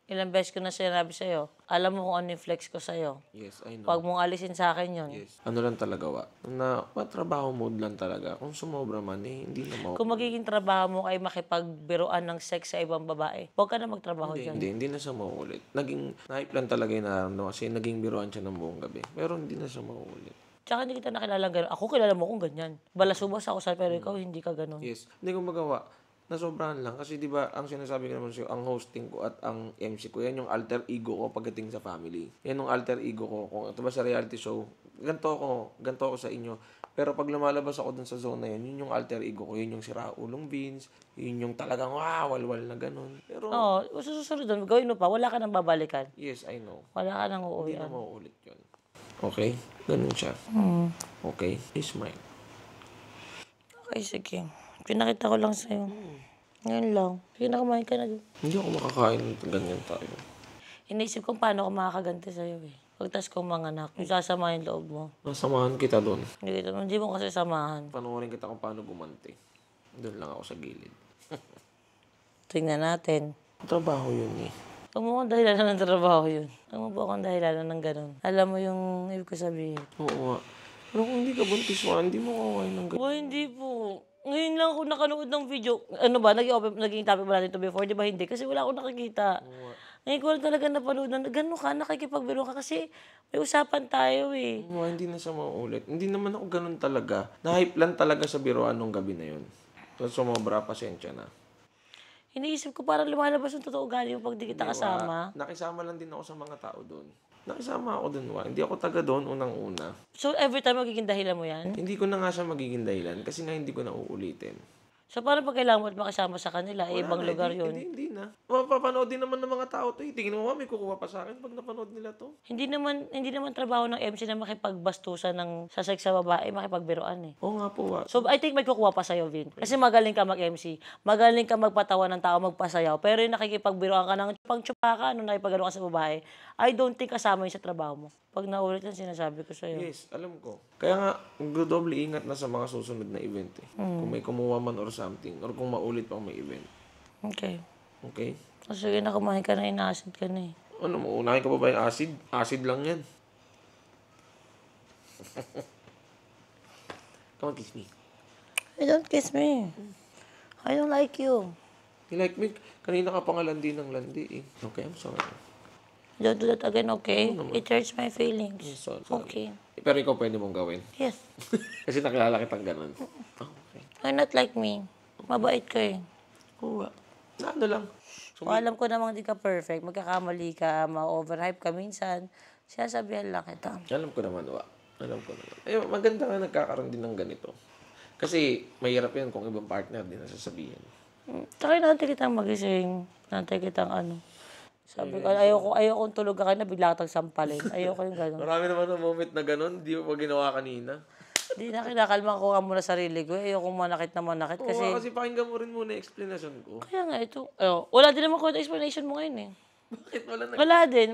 Ilang beses ko na sinabi sa'yo. Alam mo kung ano yung flex ko sa'yo. Yes, I know. Huwag mong alisin sa akin yun. Yes. Ano lang talaga, wa? Na matrabaho mode lang talaga. Kung sumobra man, hindi na mauulit. Kung magiging trabaho mo ay makipagbiruan ng sex sa ibang babae, huwag ka na magtrabaho dyan. Hindi na siya mauulit. Na-hype lang talaga yung nararamdaman kasi naging biruan siya ng buong gabi. Pero hindi na siya mauulit. Tsaka hindi kita nakilala gano'n. Ako kilala mo kung ganyan. Balasubas ako sa'yo, pero ikaw hindi ka gano'n. Yes. Hindi ko magawa. Nasobrahan lang. Kasi di ba ang sinasabi ko naman sa'yo, ang hosting ko at ang MC ko, yan yung alter ego ko pagdating sa family. Yan yung alter ego ko. Kung ito ba sa reality show, ganito ako sa inyo. Pero pag lumalabas ako dun sa zone na yun yung alter ego ko. Yun yung siraulong Vince. Yun yung talagang walwal na ganun. Pero, susunod doon, gawin mo pa, wala ka nang babalikan. yes, I know. Wala ka nang Hindi uuwian. na mauulit yun. Okay? Ganun siya. Okay? Smile. Okay, sige. Pinakita ko lang sa'yo. Ngayon lang. Sige na, kumain ka na doon. Hindi ako makakain ng ganyan tayo. Iniisip ko paano ako makakaganti sa'yo eh. Pagtas kong mga anak, yung sasamahin loob mo. Nasamahan kita doon. Hindi mo kasi samahan. Panoorin kita kung paano gumanti. Doon lang ako sa gilid. Tingnan natin. Trabaho yun eh. Huwag mo akong dahilan ng trabaho yun. Huwag mo po akong dahilan ng ganun. Alam mo yung ibig ko sabihin. Oo nga. Pero kung hindi ka buntis mo, hindi mo kawain ng ganyan. Hindi po. Ngayon lang ako nakanood ng video. Ano ba? Naging topic ba natin ito before? Di ba hindi? Kasi wala akong nakikita. Ngayon ko lang talaga napanood na gano'n ka, nakikipagbiro ka kasi may usapan tayo eh. Hindi na siya mauulit. Hindi naman ako ganun talaga. Na-hype lang talaga sa biroan nung gabi na yun. So, sumobra, pasensya na. Iniisip ko parang lumalabas yung totoo galing pag di kita kasama. Nakisama lang din ako sa mga tao doon. Nakisama ako doon, wa. Hindi ako taga doon unang-una. So every time magiging dahilan mo yan? Hindi ko na nga siya magiging dahilan kasi nga hindi ko na uulitin. So paano pag kailangan mo at makasama sa kanila? Ibang lugar yun. Hindi na. Mapapanood din naman ng mga tao to. Tingin mo may kukuha pa sa akin pag napanood nila to. Hindi naman trabaho ng MC na makipagbastusan ng sasek sa babae, makipagbiroan eh. Oo nga po. So I think may kukuha pa sa'yo, Vin. Kasi magaling ka mag-MC. Magaling ka magpatawa ng tao, magpasayaw. Pero yung nakikipagbiroan ka ng chupang-chupa ka, nung nakipagano ka sa babae, I don't think kasama yun sa trabaho mo. Pag naulit yung sinasabi ko sa'yo. Yes, alam ko. Kaya nga, doble ingat na sa mga susunod na event eh. Kung may kumuha man or something, or kung maulit pang may event. Okay. Okay? O sige na, kumain ka na, ina-acid ka na eh. Ano mo, unahin ka pa ba yung acid? Acid lang yan. Come on, kiss me. Don't kiss me. I don't like you. You like me? Kanina ka pa nga landi ng landi eh. Okay, I'm sorry. Don't do that again, okay? It hurts my feelings. Yes, sorry. Okay. Pero ikaw pwede mong gawin. Yes. Kasi nakilala kitang ganun. Okay. You're not like me. Mabait ka eh. Oo nga. Ano lang. Alam ko namang di ka perfect. Magkakamali ka, ma-overhype ka minsan. Sinasabihan lang kita. Alam ko naman, wa. Alam ko naman. Eh, maganda nga nagkakaroon din ng ganito. Kasi mahirap yan kung ibang partner din nasasabihin. Tsaka natin kitang magising. Natin kitang ano. Sabi ko, ayoko tulog ka na, bigla kitang sampalin. Ayoko yung gano'n. Marami naman ng moment na gano'n. Di mo pa ginawa kanina. Di na kinakalma ko muna sarili ko. Ayoko manakit na manakit. Kasi pakinggan mo rin muna yung explanation ko. Kaya nga ito. Wala din naman ko yung explanation mo ngayon eh. Bakit wala na?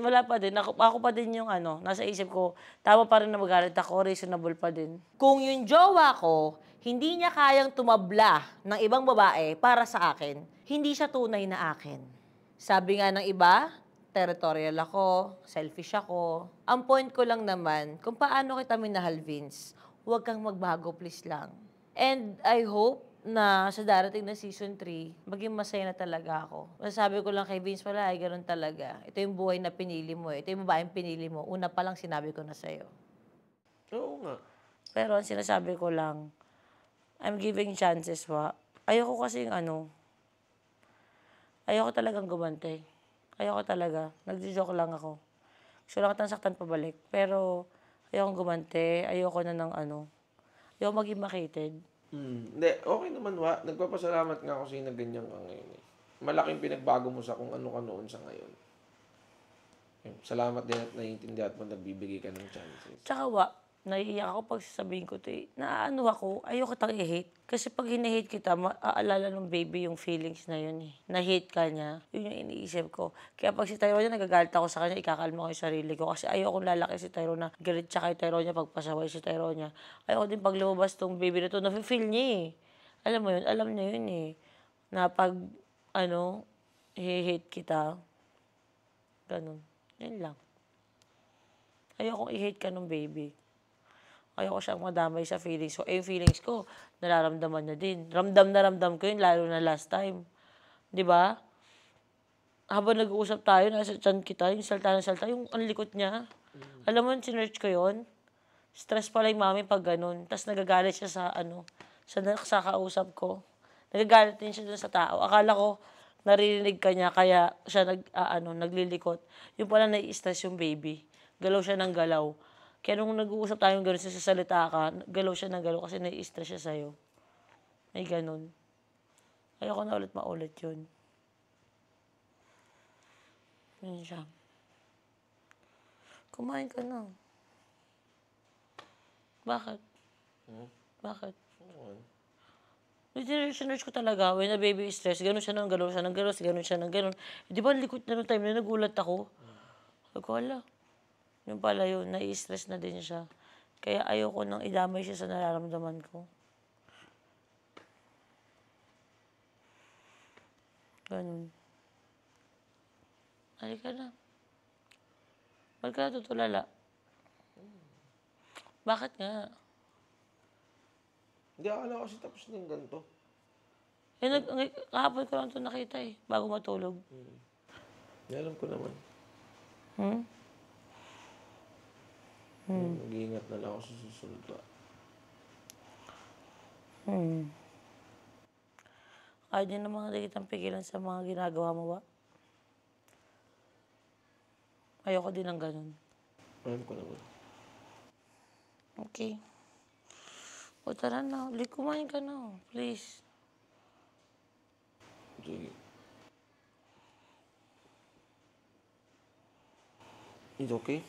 Wala pa din. Ako pa din yung nasa isip ko, tama pa rin na magalit ako, reasonable pa din. Kung yung jowa ko, hindi niya kayang tumabla ng ibang babae para sa akin, hindi siya tunay na akin. Sabi nga ng iba, territorial ako, selfish ako. Ang point ko lang naman, kung paano kita minahal, Vince, huwag kang magbago, please lang. And I hope na sa darating na season 3, maging masaya na talaga ako. Masasabi ko lang kay Vince pala, ay ganun talaga. Ito yung buhay na pinili mo. Ito yung babaeng pinili mo. Una pa lang sinabi ko na sa'yo. Oo nga. Pero ang sinasabi ko lang, I'm giving chances, wa. Ayoko kasi ayoko talagang gumante. Ayoko talaga. Nagjo-joke lang ako. Gusto lang kitang saktan pabalik. Pero ayoko gumante. Ayoko na ng ayoko maging makitid. Hindi, okay naman, wa. Nagpapasalamat nga ako sa'yo na ganyan ka ngayon eh. Malaking pinagbago mo sa kung ano ka noon sa ngayon. Salamat din at naiintindihan mo at nagbibigay ka ng chances. Tsaka naiiyak ako pag sasabihin ko ito eh. Naano ako, ayoko tang i-hate. Kasi pag hina-hate kita, maaalala ng baby yung feelings na yun eh. Na-hate ka niya, yun yung iniisip ko. Kaya pag si Tyrone nagagalit ako sa kanya, ikakalma ko yung sarili ko. Kasi ayoko lalaki si Tyrone na galit siya kay Tyrone niya, pagpasaway si Tyrone niya. Ayoko din pag lumabas tong baby na to, nafe-feel niya eh. Alam mo yun, alam niya yun eh. Na pag, i-hate kita, ganun. Yun lang. Ayoko i-hate ka ng baby. Ayoko siyang madamay sa feelings ko. Yung feelings ko, nararamdaman niya din. Ramdam na ramdam ko yun, lalo na last time. Di ba? Habang nag-uusap tayo, nasa chan kita, yung salta na salta, yung anlikot niya. Alam mo, sinerch ko yun. Stress pala yung mami pag ganun. Tapos nagagalit siya sa kausap ko. Nagagalit din siya dun sa tao. Akala ko, naririnig ka niya, kaya siya naglilikot. Yung pala nai-stress yung baby. Galaw siya ng galaw. Kaya nung nag-uusap tayong gano'n, sasalita ka, galaw siya ng galaw kasi nai-stress siya sa'yo. Ay gano'n. Ayoko na ulit maulit yun. Yun siya. Kumain ka na. Bakit? Bakit? Sinerch ko talaga, when a baby is stressed, gano'n siya ng galaw, gano'n siya ng gano'n. Di ba, likot na nung time na nagulat ako? Sabi ko, hala. Yung pala yun, nai-stress na din siya. Kaya ayoko nang idamay siya sa nararamdaman ko. Ganun. Halika na. Ba't ka natutulala? Bakit nga? Hindi, akala ko kasi tapos na yung ganito. Kahapon ko lang ito nakita eh, bago matulog. Alam ko naman. Mag-iingat na lang ako sa susunod ba. Ayaw din naman kitang pigilan sa mga ginagawa mo ba? Ayoko din ng ganun. Alam ko naman. Okay. O tara na, kumain ka na, please. Sige. Is it okay?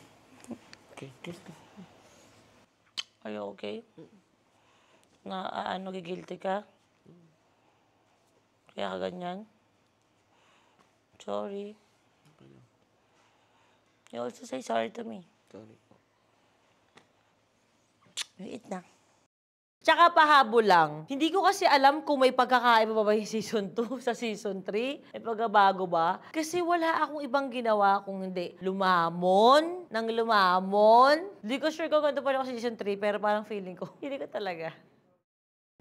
Okay. Are you okay? Gigilty ka? Kaya ka ganyan? Sorry. You also say sorry to me. Sorry po. You eat na. Tsaka pahabol lang. Hindi ko kasi alam kung may pagkakaiba ba yung season 2 sa season 3. May pagbabago ba? Kasi wala akong ibang ginawa kung hindi lumamon. Hindi ko sure kung ganito pa rin ako sa season 3, pero parang feeling ko, hindi ko talaga.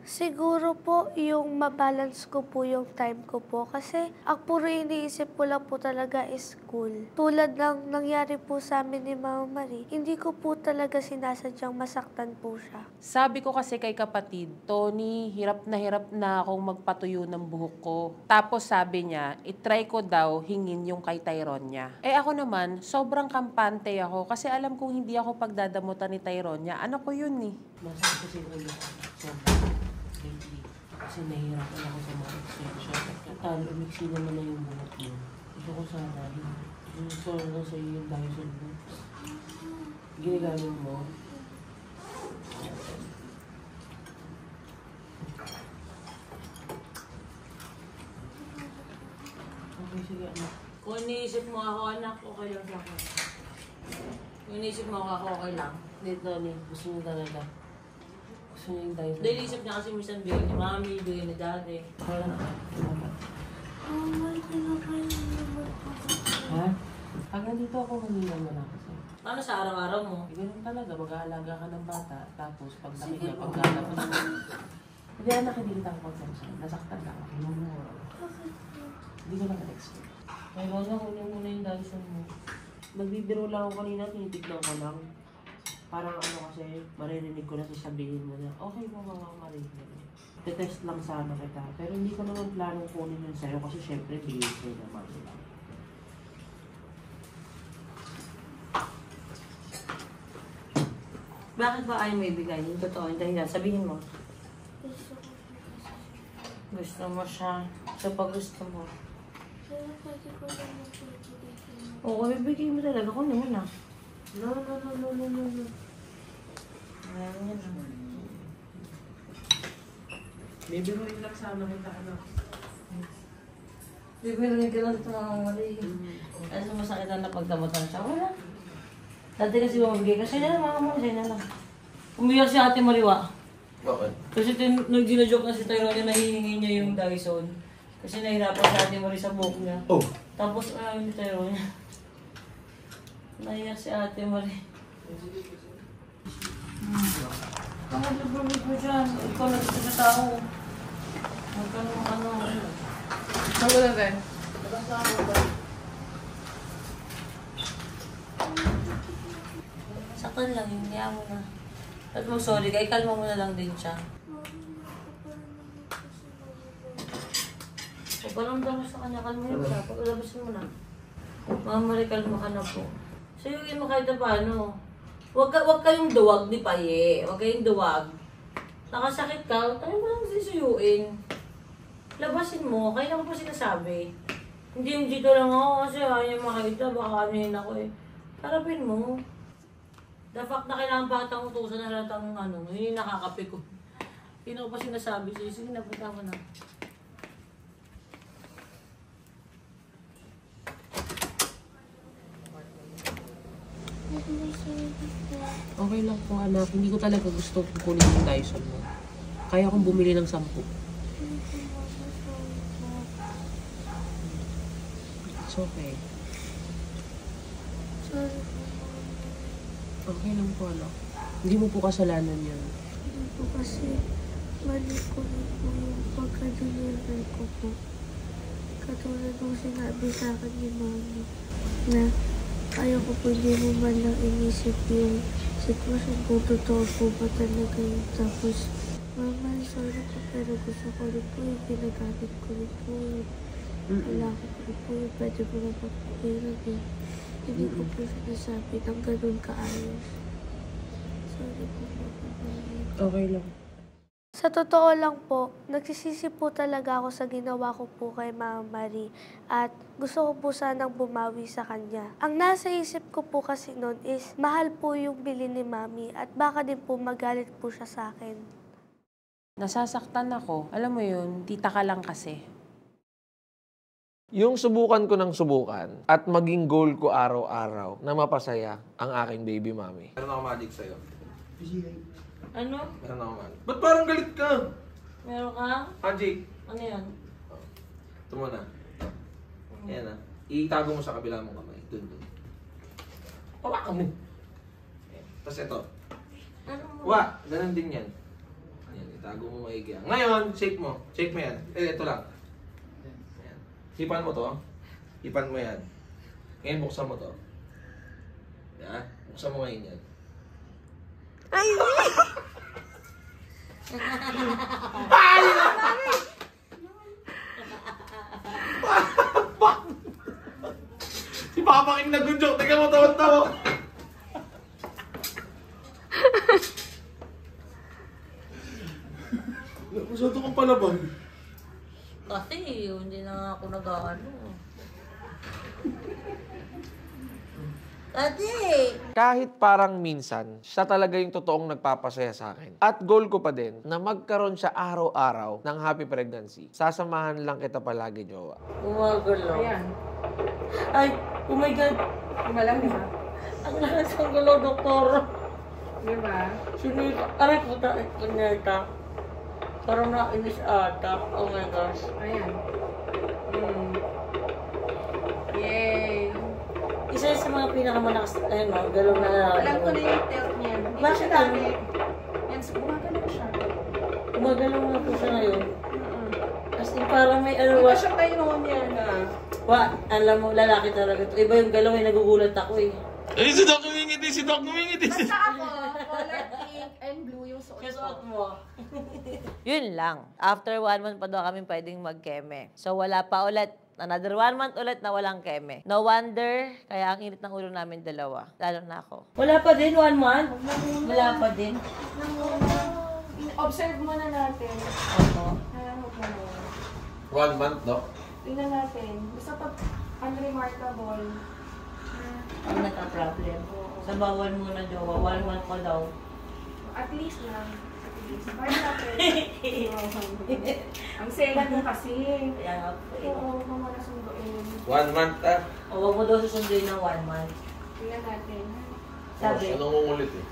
Siguro po, yung mabalance ko po yung time ko po. Kasi ang puro iniisip ko lang po talaga is school. Tulad ng nangyari po sa amin ni Mama Marie, hindi ko po talaga sinasadyang masaktan po siya. Sabi ko kasi kay kapatid, Tony, hirap na akong magpatuyo ng buhok ko. Tapos sabi niya, itry ko daw hingin yung kay Tyrone niya. Ako naman, sobrang kampante ako kasi alam kong hindi ako pagdadamutan ni Tyrone niya. Ano ko yun eh. Masakit kasi lately, kasi nahihirapan ako sa mga extension. Total, umiksi naman na yung buhok mo. Gusto ko sana, gusto ko na sa'yo yung Dyson boots. Ginagamit mo. Okay, sige anak. Kung iniisip mo ako, anak, okay lang sa akin. Kung iniisip mo ako, okay lang. Dito, gusto mo talaga. Gusto niya yung Dyson. Dahil isip niya kasi minsan bigay ni mami, bigay ni daddy. Kaya na. Ha? Pag nandito ako, manila mo na kasi. Ano sa araw-araw mo? Ganun talaga, mag-aalaga ka ng bata, tapos pag nakita, paglalapos mo. Hindi na nakikita ko pag-samsan. Nasaktan ka ako. Hindi ko na ka-expect. May wala, kunin mo na yung Dyson mo. Nagbibiro lang ako kanina, tinitignan ko lang. parang ano kasi, maririnig ko na sasabihin mo na, okay mo mga marinig. Tetest lang sana kita. Pero hindi ko naman planong kunin yun sa'yo kasi syempre bigay ko naman. Bakit ba ayaw mo ibigay? Yung totoo, yung dahilan. Sabihin mo. Gusto mo siya. So pag gusto mo. Oo, ibigay mo talaga. Kunin mo na. No. Ayan yan. Bibiruin lang sana kita, ano. Bibiruin ka lang ito mga mali. Ay, sumasakit na napagdamutan siya. Wala. Dati kasi bumibigay ka. Sa'yo na, mga sa'yo na lang. Umiyak si Ate Mariwa. Bakit? Kasi nag-gina-joke na si Tyrone na nahihingi niya yung Dyson. Kasi nahirapan si Ate Marie sa buhok niya. Oh. Tapos ayaw ni Tyrone. Naiyak si Ate Marie. Ang nag-bumig mo dyan. Ikaw na gusto sa tao. Magkanong ano. Ako lang rin. Saktan lang, hindi mo na. At mo sorry, kaya kalma mo na lang din siya. Pagparamdam mo sa kanya, kalma mo siya. Paglabasin mo na. Mama Marie, kalma ka na po. Suyugin mo kahit na paano. Huwag kayong duwag ni Paye. Huwag kayong duwag. Nakasakit ka, tayo mo lang sisuyuin. Labasin mo, kaya lang po sinasabi. Hindi yung dito lang ako kasi ayaw makita, baka anuhin ako eh. Harapin mo. The fact na kailangan batang utusan na lahat ang ano, yun yung nakakapikon. Hindi na ko pa sinasabi sa'yo. Sige na, punta mo na. Okay lang po anak, hindi ko talaga gusto kukunin yung Dyson mo. Kaya akong bumili ng 10. It's okay. Okay lang po anak. Hindi mo po kasalanan yan. Hindi po kasi mali ko na po yung pagka-deliver ko po. Katulad nung sinabi sa akin ni Mami na ayaw ko po hindi mo man lang inisip yung sitwasyon kung totoo po ba talaga yun. Tapos, Mama, sorry po pero gusto ko rin po yung pinagamit ko rin po yun. Wala ko rin po yung pwede mo na pagpapiran eh. Hindi ko po sinasabi ng ganun kaayos. Sorry po, Mami. Okay lang. Sa totoo lang po, nagsisisi po talaga ako sa ginawa ko po kay Mama Marie at gusto ko po sanang bumawi sa kanya. Ang nasa isip ko po kasi noon is mahal po yung bili ni Mami at baka din po magalit po siya sa akin. Nasasaktan ako. Alam mo yun, tita ka lang kasi. Yung subukan ko ng subukan at maging goal ko araw-araw na mapasaya ang aking baby mommy. Meron ako magic sa'yo. Ano? Meron ako magic. Ba't parang galit ka? Meron ka? Magic. Ano yan? Ito muna. Ayan na. Itago mo sa kabila mong kamay. Dun. Hawakan mo. Tapos ito. Ano mo? Wa, ganun din yan. Ayan, itago mo maigi. Ngayon, shake mo. Shake mo yan. Ito lang. Ayan. Hipan mo to. Hipan mo yan. Ngayon, buksan mo to. Yan. Buksan mo ngayon yan. Ay! Ay! Si Papa King nag-joke. Teka mo, tawa-tawa. Masyado kang palaban. Kasi hindi na ako nag-ano. Ate! Kahit parang minsan, siya talaga yung totoong nagpapasaya sa akin. At goal ko pa din na magkaroon siya araw-araw ng happy pregnancy. Sasamahan lang kita palagi, jowa. Gumagalaw. Ayan. Ay, oh my God. Malam, di ba? Ang lakas ang galaw, doktor. Di ba? Sinita. Aray ko tayo, kuneta. Parang nainis ata. Oh my gosh. Ayan. Yay! Isa sa mga pinakamalakas, ayun mo, galaw na... Alam ko na yung tilt niya. Bakit ano? Yan, gumagalaw siya. Gumagalaw nga po siya ngayon. As in, parang may ano... Iba siya kayo niya na... Alam mo, lalaki talaga ito. Iba yung galaw, nagugulat ako eh. Ay, sa dako yung ngiti si Doc, ngumingiti si Basta ako, color pink and blue yung suot mo. Yun lang. After 1 month pa daw kami pwedeng mag-keme. So wala pa ulit. Another 1 month ulit na walang keme. No wonder, kaya ang init ng ulo namin dalawa. Lalo na ako. Wala pa din 1 month? Wala pa din. Observe muna natin. Oo. 1 month, Doc? Tingnan natin. Basta pag unremarkable. Ang nagka-problem. Sa bawal muna daw. 1 month pa daw. At least lang. At least. Kaya natin. Ang selan mo kasi. Kaya nga po. Oo, kung wala sunduin. 1 month, ah? O, wag mo daw susunduin ng 1 month. Tingnan natin. Sabi. Siya nangungulit eh.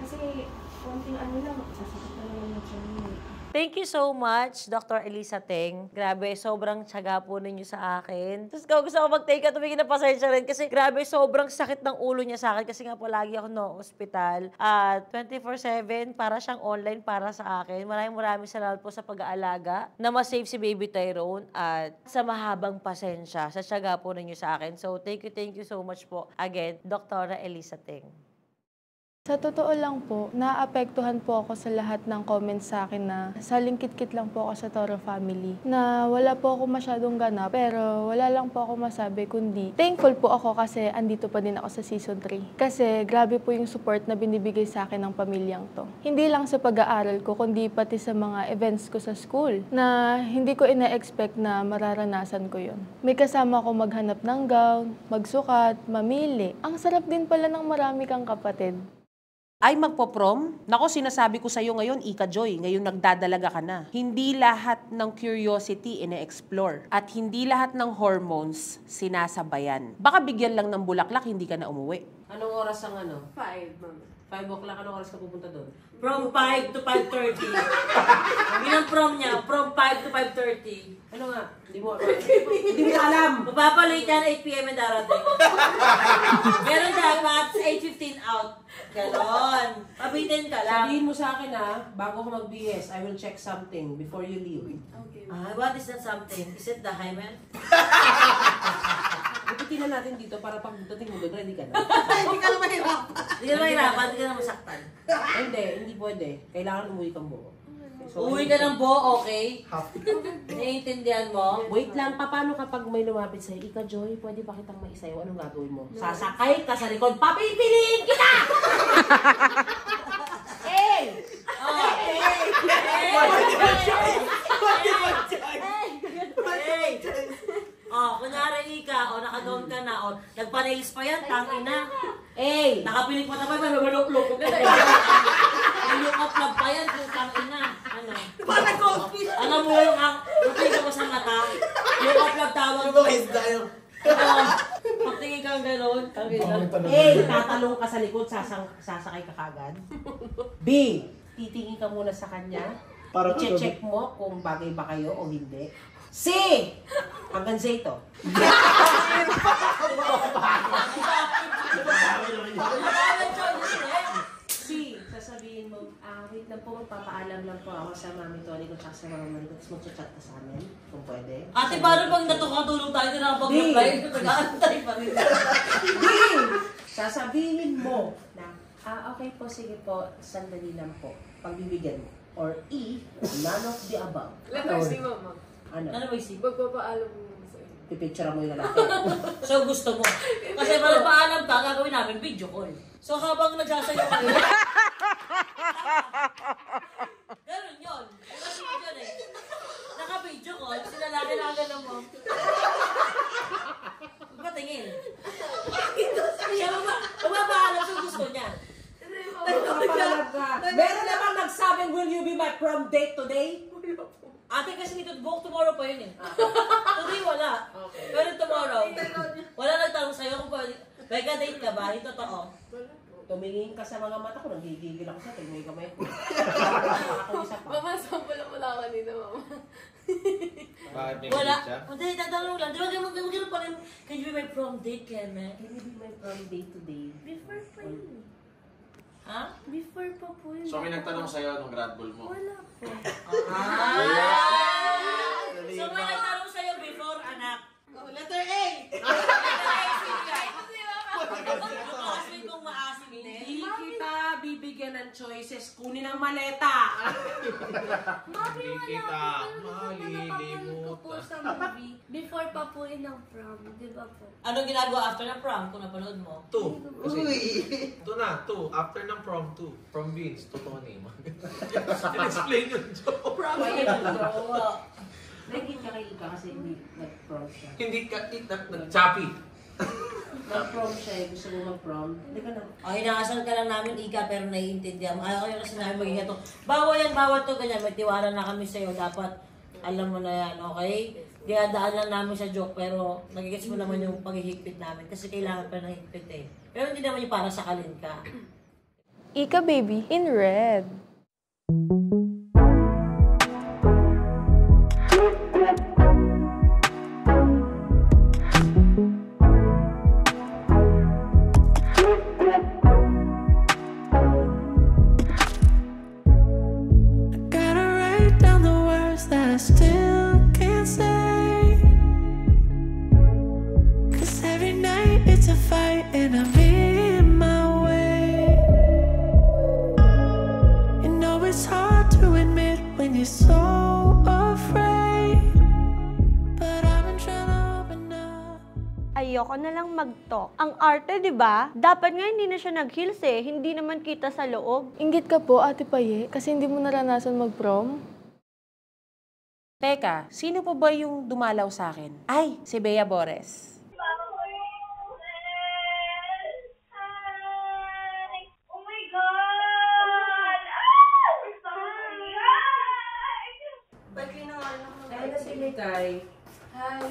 Kasi, konting ano lang, sasakit na naman yung tiyan mo. Thank you so much, Dr. Elisa Teng. Grabe, sobrang tiyaga po ninyo sa akin. Tapos gusto ko mag-take out, tumingin na pasensya rin. Kasi grabe, sobrang sakit ng ulo niya sa akin. Kasi nga po, lagi ako no hospital. At 24/7, para siyang online para sa akin. Maraming salamat po sa pag-aalaga na ma-save si Baby Tyrone. At sa mahabang pasensya, sa tiyaga po ninyo sa akin. So, thank you so much po. Again, Dr. Elisa Teng. Sa totoo lang po, naapektuhan po ako sa lahat ng comments sa akin na salingkit-kit lang po ako sa Toro family. Na wala po ako masyadong ganap, pero wala lang po ako masabi kundi thankful po ako kasi andito pa din ako sa season 3. Kasi grabe po yung support na binibigay sa akin ng pamilyang to. Hindi lang sa pag-aaral ko, kundi pati sa mga events ko sa school na hindi ko ina-expect na mararanasan ko yun. May kasama ako maghanap ng gown, magsukat, mamili. Ang sarap din pala ng marami kang kapatid. Ay magpo-prom? Nako, sinasabi ko sa'yo ngayon, Ika Joy, ngayon nagdadalaga ka na. Hindi lahat ng curiosity ine-explore at hindi lahat ng hormones sinasabayan. Baka bigyan lang ng bulaklak, hindi ka na umuwi. Anong oras ang ano? 5, ma'am. 5 o'clock, anong oras ka pupunta doon? From 5 to 5:30. Bilang prom niya, from 5 to 5:30. Ano nga? Hindi mo alam. Magpapalate yan, 8 p.m. na darating. Meron dapat 8:15 out. Ganon. Pabitin ka lang. Sabihin mo sa akin bago ka mag-BS, I will check something before you leave. Okay. What is that something? Is it the hymen? Ipitin na natin dito para pag dating mo doon, ready ka na. Hindi ka na mahirapan. Hindi ka na mahirapan, hindi ka na masaktan. Hindi pwede. Kailangan umuwi kang buo. So, uwi ka ng buo, okay? Naiintindihan mo? Wait lang, paano kapag may lumapit sa'yo, Ika Joy, pwede ba kitang maisayaw? Anong gagawin mo? Sasakay ka sa likod, papipiliin kita! Hey! Kunyari Ika, naka-gown ka na, nagpa-nails pa yan, tangina. Hey! Nakapilik pa tapay, malulok-lok ka na. Yung up-log pa yan, tangina. Ano? Parang coffee. Alam mo yung tingin ko sa mata, yung up-log tawag ko. Pagtingin kang gano'n. Hey! Tatalong ka sa likod, sasakay ka kagad. B! Titingin ka muna sa kanya. I-check mo kung bagay ba kayo o hindi. C! Hanggang Z ito. C! Sasabihin mo, wait lang po, magpapaalam lang po ako sa Mami Tony ko tsaka sa Mama Mari ko. Tapos mag-chat ka sa amin, kung pwede. Ate, paano pag natulog tayo na pag-reply? Nag-aantay pa rin. D! Sasabihin mo na, okay po, sige po, sandali lang po. Pagbibigyan mo. Or E, none of the above. Letter C, mama. Ano? Ano ba isip? Magpapaalam mo naman sa'yo. Pipicture mo yung lalaki. So gusto mo. Kasi para paalam ka, gagawin namin video call. So habang nagsasayo ka, ganun yun. Ganun yun eh. Naka-video call, si lalaki na gano'n mo. Patingin. Siya magpapaalam sa gusto niya. Meron namang nagsabing, will you be my prom date today? Ate, kasi dito, book tomorrow pa yun eh. Today wala. Okay. Pero tomorrow, wala nagtanong sa'yo kung pwede. May ka-date ka ba? Ito totoo. Tumingin ka sa mga mata ko, nagigigil ako sa tingin kamay ko. Nakakausap pa. Mama, sample lang wala kanina, mama. Bakit may Wala. siya? Hindi, tatanong lang. Di ba gano'n pa rin, can you be my prom date, Keme? Can you be my prom date today? Before pa yun. Ha? Before pa po yun. So may nagtanong sa'yo anong grad ball mo? Wala po. So may nagtanong sa'yo before, anak. Letter A! Letter A, sige. Classmate kong choices. Kunin ang maleta. Mami, Kita, napapanood ko po sa movie before pa po ng prom, di ba po? Anong ginagawa after ng prom kung napanood mo? 2. Kasi, 2 na. 2. After ng prom, 2. From Vince to Tony. Explain yung joke. Prom Oo. Naging ka kay Ika kasi hindi nag-prom siya. Hindi ka, nag-choppy. Nag-prom siya eh. Gusto mo mag-prom. Hindi ka na. O, hinangasal ka lang namin, Ika, pero naiintindihan mo. Ayaw kasi namin maging ito. Bawal yan, bawal to, ganyan. May tiwala na kami sa'yo. Dapat, alam mo na yan, okay? Dinadaan lang namin sa joke, pero nagigits mo naman yung paghihigpit namin. Kasi kailangan pa ng higpit eh. Pero hindi naman yung para sa kalin ka. Ika baby, in red. Ayoko na lang mag-talk. Ang arte, di ba? Dapat nga hindi na siya nag-heels eh. Hindi naman kita sa loob. Inggit ka po, Ate Paye, kasi hindi mo naranasan mag-prom. Teka, sino po ba yung dumalaw sa akin? Ay, si Bea Bores. Mikay. Hi.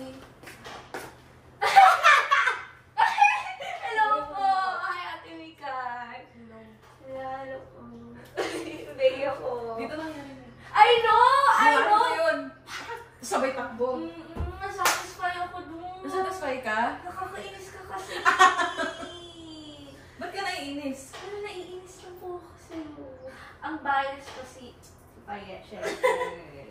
Hello po! Hi, Ate Mikay. Hello po. Bea ko. Dito lang yan. I know! I know! Yun. Sabay takbo. Nasatisfy ako dun. Nasatisfy ka? Nakakainis ka kasi. Ba't ka naiinis? Pero naiinis lang po ako sa'yo. Ang bias kasi. Paya, syempre.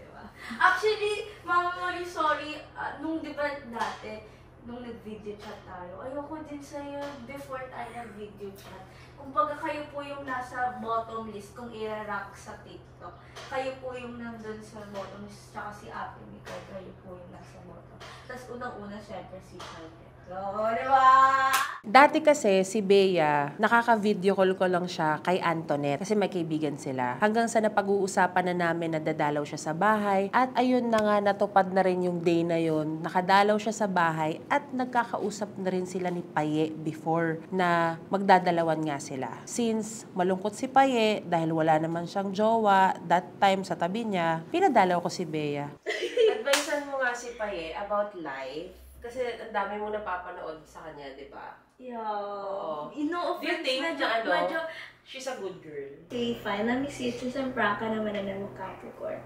Actually, Mama Marie, sorry, nung di ba dati, nung nag-video chat tayo, ayoko din sa'yo before tayo nag-video chat. Kumbaga kayo po yung nasa bottom list kung i-rank sa TikTok. Kayo po yung nandun sa bottom list, tsaka si Ate Mika, kayo po yung nasa bottom. Tapos unang-una, syempre si Janet. So, di ba? Dati kasi si Bea, nakaka-video call ko lang siya kay Antoinette kasi may kaibigan sila. Hanggang sa napag-uusapan na namin na dadalaw siya sa bahay at ayun na nga natupad na rin yung day na yun. Nakadalaw siya sa bahay at nagkakausap na rin sila ni Paye before na magdadalawan nga sila. Since malungkot si Paye dahil wala naman siyang jowa, that time sa tabi niya, pinadalaw ko si Bea. Advisean mo nga si Paye about life. Kasi ang dami mo napapanood sa kanya, di ba? Yeah. Oo. No Do you offense, think medyo, na medyo, she's a good girl? okay, fine. Let me see. It's just prank ka naman na ng Capricorn.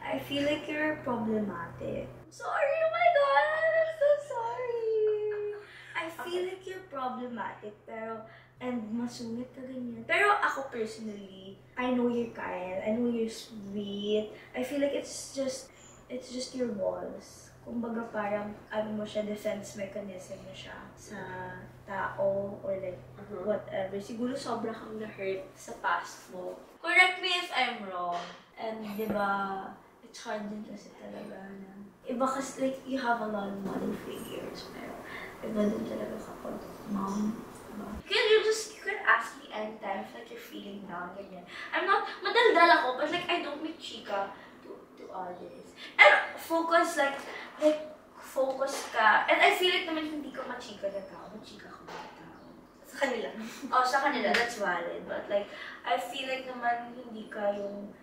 I feel like you're problematic. Sorry, oh my God! I'm so sorry! I feel like you're problematic, pero, and masungit ka ganyan. Pero ako personally, I know you're kind. I know you're sweet. I feel like it's just your walls. Kumbaga parang, ano mo siya, defense mechanism mo siya sa tao or like whatever. Siguro sobra kang na-hurt sa past mo. Correct me if I'm wrong. And di ba, it's hard din kasi talaga na. Iba kasi like, you have a lot of money figures, pero iba din talaga kapag mom. Diba? You can ask me anytime if like you're feeling down, ganyan. I'm not, madaldal ako, but like I don't make chika to others. And focus ka. And I feel like naman hindi ka machika na tao. Machika ka ba na tao? Sa kanila. Oh, sa kanila. That's valid. But like, I feel like naman hindi ka yung...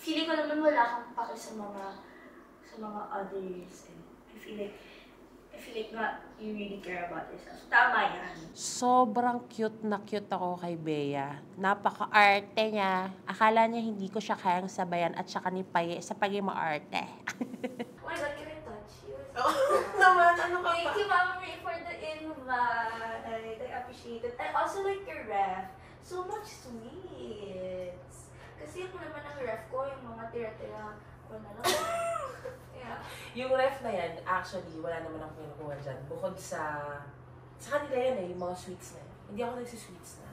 feeling ko naman wala kang pake sa mga others. And I feel like not you really care about yourself. Tama yan. Sobrang cute na cute ako kay Bea. Napaka-arte niya. Akala niya hindi ko siya kayang sabayan at saka ni Paye sa pagiging maarte. Oh my God, can I touch you? Naman, ano ka pa? Thank you, Mama Marie, for the invite. I appreciate it. I also like your ref. So much sweets. Kasi ako naman ang ref ko, yung mga tira-tira ko na lang. Yeah. Yung ref na yan, actually, wala naman akong kinukuha dyan. Bukod sa kanila yan eh, yung mga sweets na yan. Hindi ako nagsisweets na.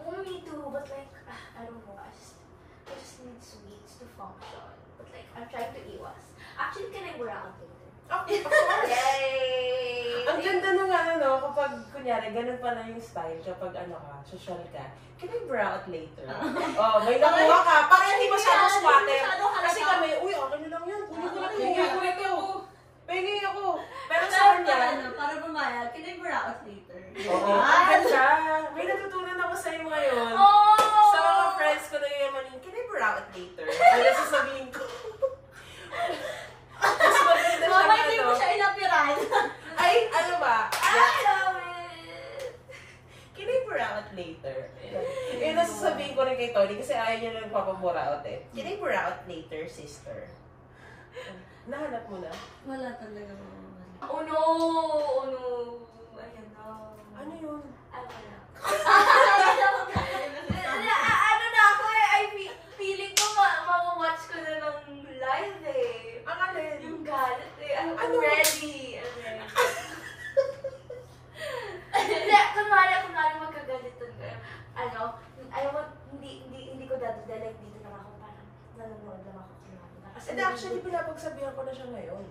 Oh, me too, but like, I don't know, I just need sweets to function. But like, I'm trying to iwas. Actually, can I wear out later? Okay, of course. Yay! Ang ganda nung kapag, kunyari, ganun pala yung style kapag social ka. Can I bra out later? May nakuha ka. Para hindi masyadong squatter. Kasi kami, uy, okay na lang yan. Kulit ako. Pengi ako. Pero sa kanya, para bumayag, can I bra out later? Oo, ang ganda. May natutunan ako sa'yo ngayon. Sa mga friends ko na yamanin, can I bra out later? Ano sasabihin ko? Mas maganda siya Mama, hindi mo siya inapiran. Ay, ano ba? I love it! Can I bra out later? Yung nasasabihin ko rin kay Tony kasi ayaw niya lang papabura out eh. Can I bra out later, sister? Nahanap mo na? Wala talaga. Oh no! Oh no! Ayan na. Ano yun? Wala. Ano na ako eh, feeling ko ma-watch ko na ng live eh. Ang alin? Yung galit eh. I'm ready. I'm ready. Hindi, kunwari magkagalitan kayo. Hindi ko dadadalek dito na ako. Parang nanonood lang ako. And actually, pinapagsabihan ko na siya ngayon.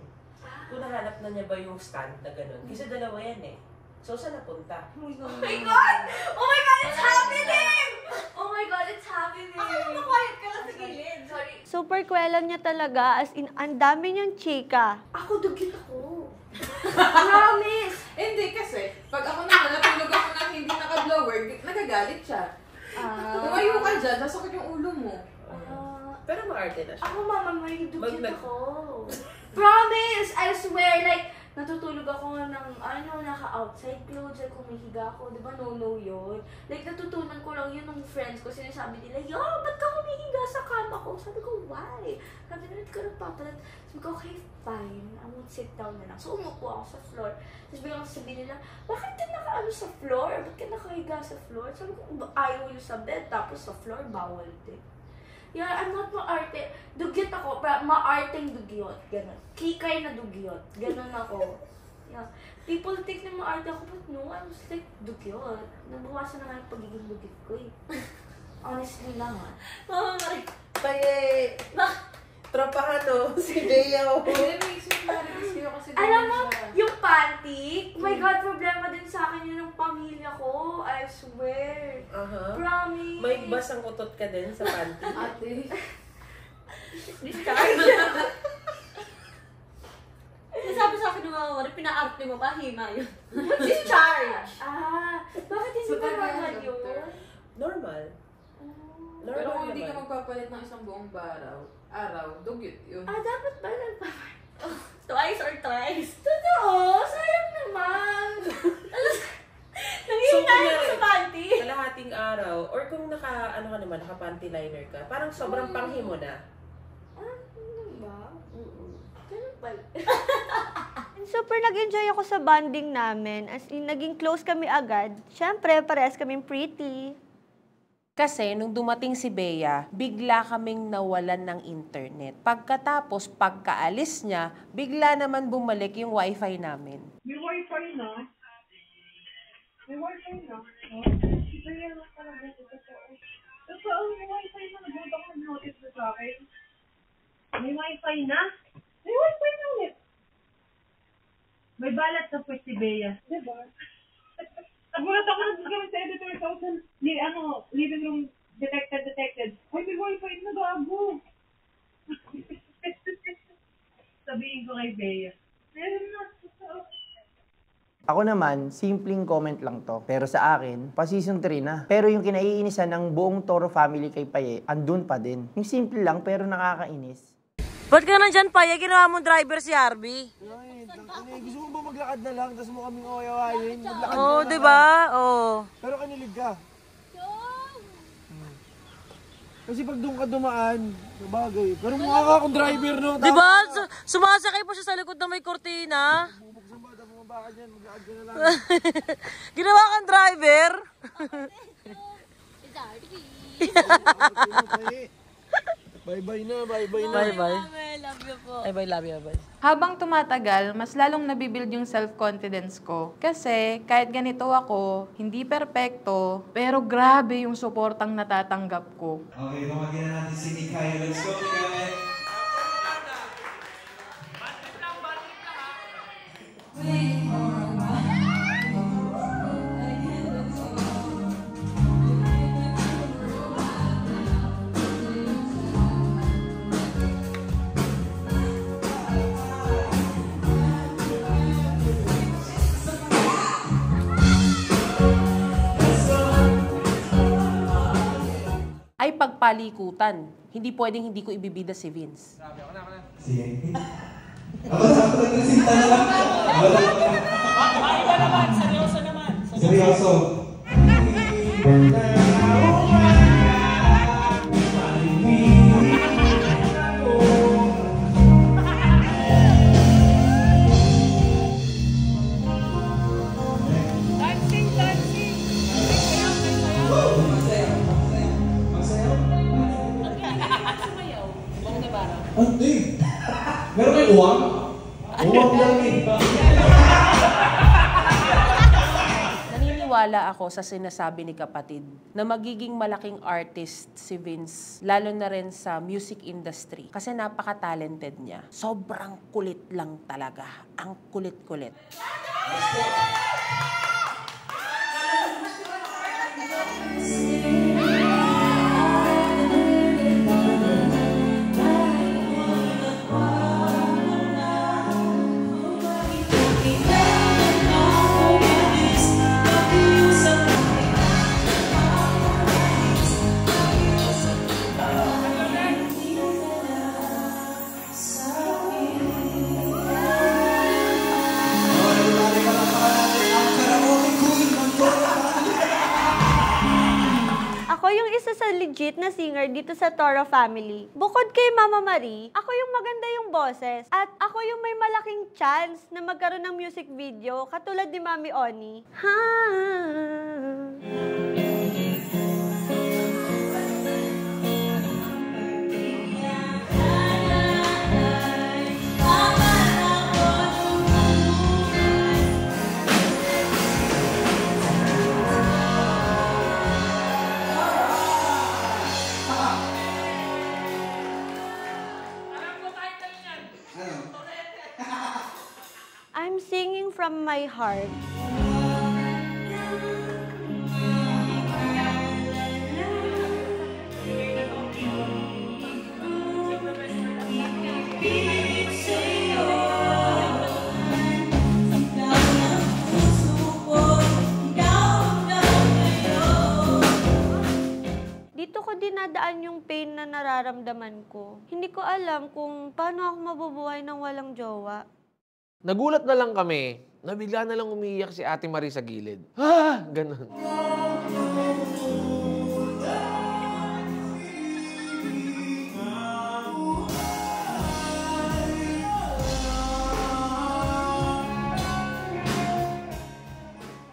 Kung nahanap na niya ba yung stand na gano'n. Kasi dalawa yan eh. So, saan napunta? Oh my God! Oh my God! It's happening! Oh my God! It's happening! Quiet ka lang sa gilid. Sorry. Super kwela niya talaga, as in, ang dami niyang chika. Ako, dugit ako. Promise! Hindi kasi, pag ako naman natulog ako na hindi naka-blower, nagagalit siya. Tumayo ka dyan, nasakit yung ulo mo. Pero maarte na siya. Ako, mama, may dugit ako. Promise! I swear, like, natutulog ako ng, naka-outside clothes, like, humihiga ako, di ba, no yun? Like, natutunan ko lang yun ng friends ko, sinasabi nila, yo, ba't ka humihiga sa kama ko? Sabi ko, why? Sabi nila, hindi ka nagpapalat. Sabi ko, okay, fine, I won't sit down na lang. So, umupo ako sa floor. Tapos biglang sabihin nila, bakit ka naka-ano sa floor? Ba't ka nakahiga sa floor? Sabi ko, ayaw yung sa bed, tapos sa floor, bawal din. Yeah, I'm not maarte. Dugyot ako, maarteng dugyot. Ganon. Kikay na dugyot. Ganon ako. Yeah. People think na maarte ako, but no, I was like dugyot. Nabawasan na nga yung pagiging dugyot ko eh. Honestly lang ah. Mama, Paye! Tropa ka no? Si Bea o. Alam mo, yung panty, oh my God, problema din sa akin yun ng pamilya ko. I swear. Promise. May basang utot ka din sa panty. Ate. Discharge. Sabi sa akin ng mga wari, pina-arte mo pa, hima yun. Discharge! Bakit hindi ba normal yun? Normal. Pero kung hindi ka magpapalit ng isang buong araw, dugyot yun. Dapat ba Twice or thrice? Totoo? Sayang naman! Nangihina yun sa panty. Kalahating araw, or kung naka-panty liner ka, parang sobrang panghi mo na. Ano ba? Ganun pala. Super nag-enjoy ako sa bonding namin. As in, naging close kami agad. Siyempre, parehas kaming pretty. Kasi nung dumating si Bea, bigla kaming nawalan ng internet. Pagkatapos, pagkaalis niya, bigla naman bumalik yung wifi namin. May wifi na? May wifi na? Si Bea lang talaga ito. Tapos ang wifi na, nag-note ako nag-notice na sa akin. May wifi na? May wifi na ulit. May balat na po si Bea. Diba? Nagulat ako na gawin sa editor sa living room detected. Ay, may wifi na gago. Sabihin ko kay Bea. Meron na. Ako naman, simpleng comment lang to. Pero sa akin, pa season 3 na. Pero yung kinaiinisan ng buong Toro family kay Paye, andun pa din. Yung simple lang pero nakakainis. Ba't ka nandyan, Paye? Ginawa mong driver si Harvey. Gusto mo ba maglakad na lang, tapos mo kaming awayawayin? Maglakad Oo, na diba? Oo. Pero kanilig ka. Kasi pag doon ka dumaan, bagay. Pero mukha ka akong driver, no? Diba? Sumasakay pa siya sa likod na may kortina. Bubuksan ba? Tapos mabaka dyan, maglakad ka na lang. Ginawa kang driver. Bye-bye na, bye-bye na. Bye-bye. Ay, bye, love you, bye. Habang tumatagal, mas lalong nabibuild yung self-confidence ko. Kasi kahit ganito ako, hindi perpekto, pero grabe yung suportang natatanggap ko. Okay, kumagin na natin si Mikay. Let's go, Mikay! Ay pagpalikutan. Hindi pwedeng hindi ko ibibida si Vince. Sige. Ako sa ako nagresinta na lang. Iba naman, seryoso naman. Seryoso. Hindi. Meron kayo uwang? Uwang lang eh. Naniniwala ako sa sinasabi ni kapatid na magiging malaking artist si Vince, lalo na rin sa music industry. Kasi napaka-talented niya. Sobrang kulit lang talaga. Ang kulit-kulit. Ako yung isa sa legit na singer dito sa Toro family. Bukod kay Mama Marie, ako yung maganda yung boses. At ako yung may malaking chance na magkaroon ng music video katulad ni Mami Oni. Ha. I'm singing from my heart. Dito ko dinadaan yung pain na nararamdaman ko. Hindi ko alam kung paano ako mabubuhay ng walang jowa. Nagulat na lang kami, na bigla na lang umiiyak si Ate Marie sa gilid. Ah! Ganun.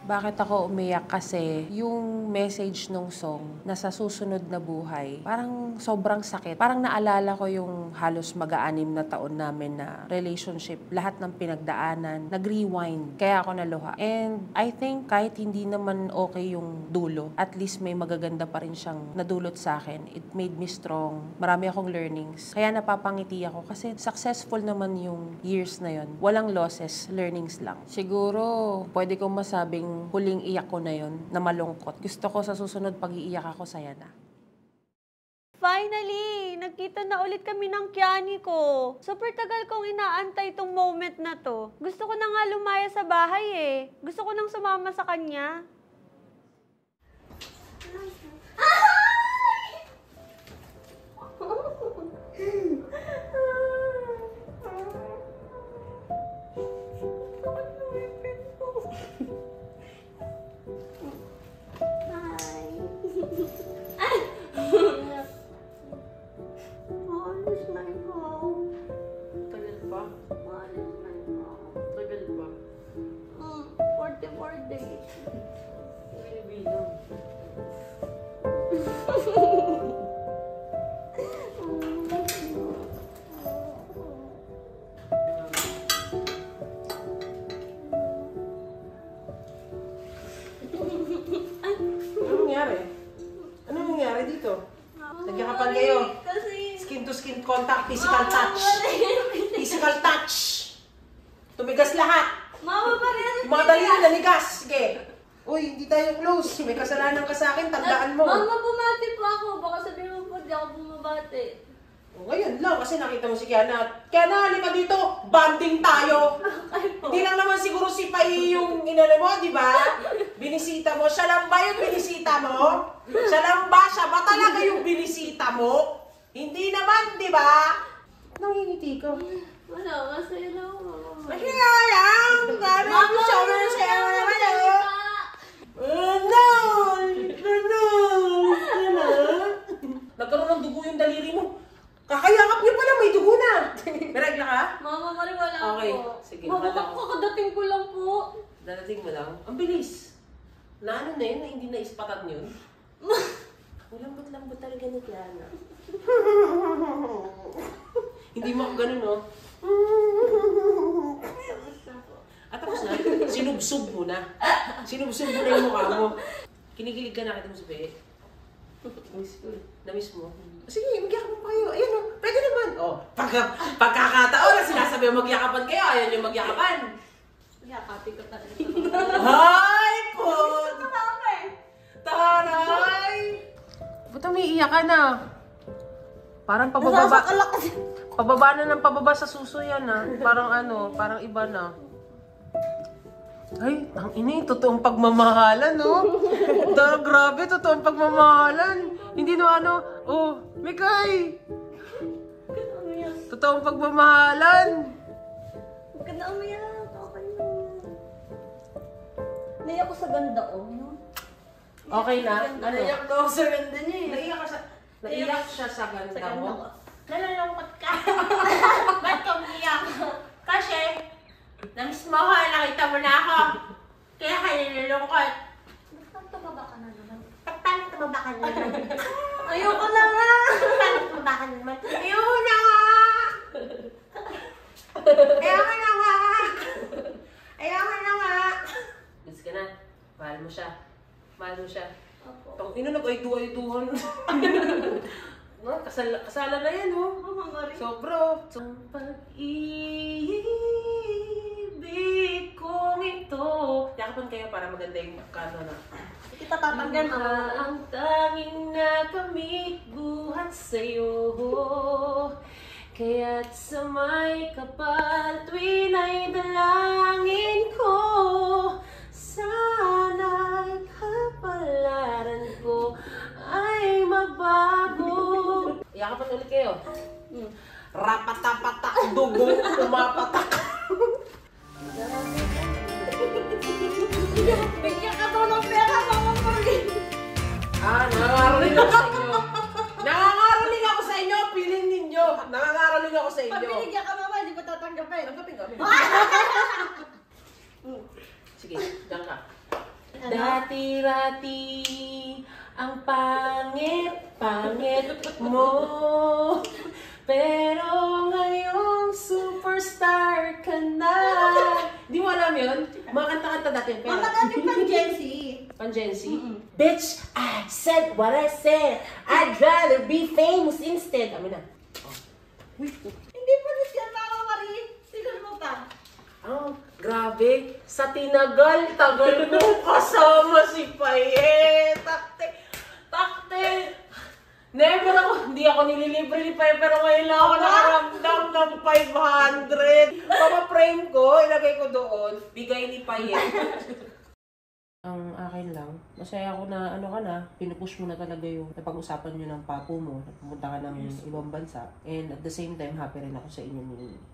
Bakit ako umiyak? Kasi yung message nung song na sa susunod na buhay, parang sobrang sakit. Parang naalala ko yung halos mag-aanim na taon namin na relationship. Lahat ng pinagdaanan, nag-rewind. Kaya ako naluha. And I think kahit hindi naman okay yung dulo, at least may magaganda pa rin siyang nadulot sa akin. It made me strong. Marami akong learnings. Kaya napapangiti ako kasi successful naman yung years na yon. Walang losses, learnings lang. Siguro, pwede kong masabing huling iyak ko na yon na malungkot. Gusto ko sa susunod pag-iiyak ako, saya na. Finally! Nagkita na ulit kami ng Kiani ko. Super tagal kong inaantay itong moment na to. Gusto ko na nga lumaya sa bahay eh. Gusto ko nang sumama sa kanya. Maalis na ikaw. Tagal pa? Maalis na ikaw. Tagal pa? 44 days. Binibilang. Skin to skin contact, physical touch. Physical touch. Tumigas lahat. Mama, parehas. Yung mga daliri nanigas. Sige. Uy, hindi tayo close. May kasalanan ka sa akin, tandaan mo. Mama, bumati po ako. Baka sabihin mo po, di ako bumabati. O, ngayon lang, kasi nakita mo si Kiana. Kiana, halika dito. Banding tayo. Hindi lang naman siguro si Pai yung inano mo, di ba? Binisita mo. Siya lang ba yung binisita mo? Siya lang ba? Siya ba talaga yung binisita mo? Hindi naman, di ba? Nangingiti ka. Wala, masaya lang ako. Masaya lang! Grabe ako sa ulo na sa'yo naman, oh! Ano? Nagkaroon ng dugo yung daliri mo. Kakayakap niyo pala, may dugo na. May regla ka? Mama, mali wala ako. Okay, sige. Mama, kakadating ko lang po. Dadating mo lang? Ang bilis. Na ano na yun, na hindi na ispatan yun? Lambot-lambot talaga ni Kiana. Hindi mo ako ganun, no? At tapos na, sinubsub mo na. Sinubsub mo na yung mukha mo. Kinikilig ka na, kita mo si Pe. Na-miss mo? Sige, magyakapan pa kayo. Ayan o, pwede naman. O, pagkakataon na sinasabi mo magyakapan kayo, ayaw nyo magyakapan. Yakapin ko talaga. Hay po! Taray! Ba't umiiyak ka na? Parang pababa. Pababa na ng pababa sa suso yan, ha? Parang ano, parang iba na. Ay, ang ini, totoong pagmamahalan, no? Grabe, totoong pagmamahalan. Hindi no ano, oh, Mikay! Totoong pagmamahalan. Huwag ka na umiyak. Okay na. Naiyak ko sa ganda, oh. Okay na? Ano? Naiyak ko sa ganda niya, eh. Naiyak siya sa ganda mo? Nalalungkot ka. Ba't ka umiyak? Kasi, namiss mo ako, nakita mo na ako. Kaya ka nalulungkot. Ba't tumaba ka na naman? Ba't tumaba ka na naman? Ayoko na nga! Ba't tumaba ka na naman? Ayoko na nga! Ayoko na nga! Ayoko na nga! Gusto ka na? Mahal mo siya. Mahal mo siya. Pang ino nag-ay-duhan. Kasala na yan, oh. Sobra. Ang pag-ibig kong ito. Yakapan kayo para maganda yung kano na. Kita tatanggan mo. Ang tanging nakamit buhat sa'yo. Kaya't sa may kapal tuwin ay dalangin ko. Sana'y kapalaran ko ay magbago. Yakapan ulit kayo. Rapatapatak, dugong pumapatak. Bigyan ka daw ng pera, Mama Marie. Nangangaroling ako sa inyo. Nangangaroling ako sa inyo. Piling ninyo. Nangangaroling ako sa inyo. Pag binigyan ka, Mama, hindi ko tatanggapin. Tanggapin ka. Sige, dyan ka. Dati-rati ang pangit-pangit mo. Pero ngayong superstar ka na. Di mo alam yun? Mga kanta-kanta dati. Mama, dati pang Gen Z. Pang Gen Z? Bitch, I said what I said. I'd rather be famous instead. Amin na. Hindi pa rin siya, Mama Marie. Tignan mo pa. Oh, grabe. Sa tinagal, tagal mo kasama si Paye. Takte. Never ako, hindi ako nililibre ni Paye, pero ngayon lang ako nakaramdam ng 500. Papa-frame ko, ilagay ko doon, bigay ni Paye. Ang akin lang, masaya ako na ano ka na, pinupush mo na talaga yung napag-usapan nyo ng papo mo, na pumunta ka ng ibang bansa. And at the same time, happy rin ako sa inyo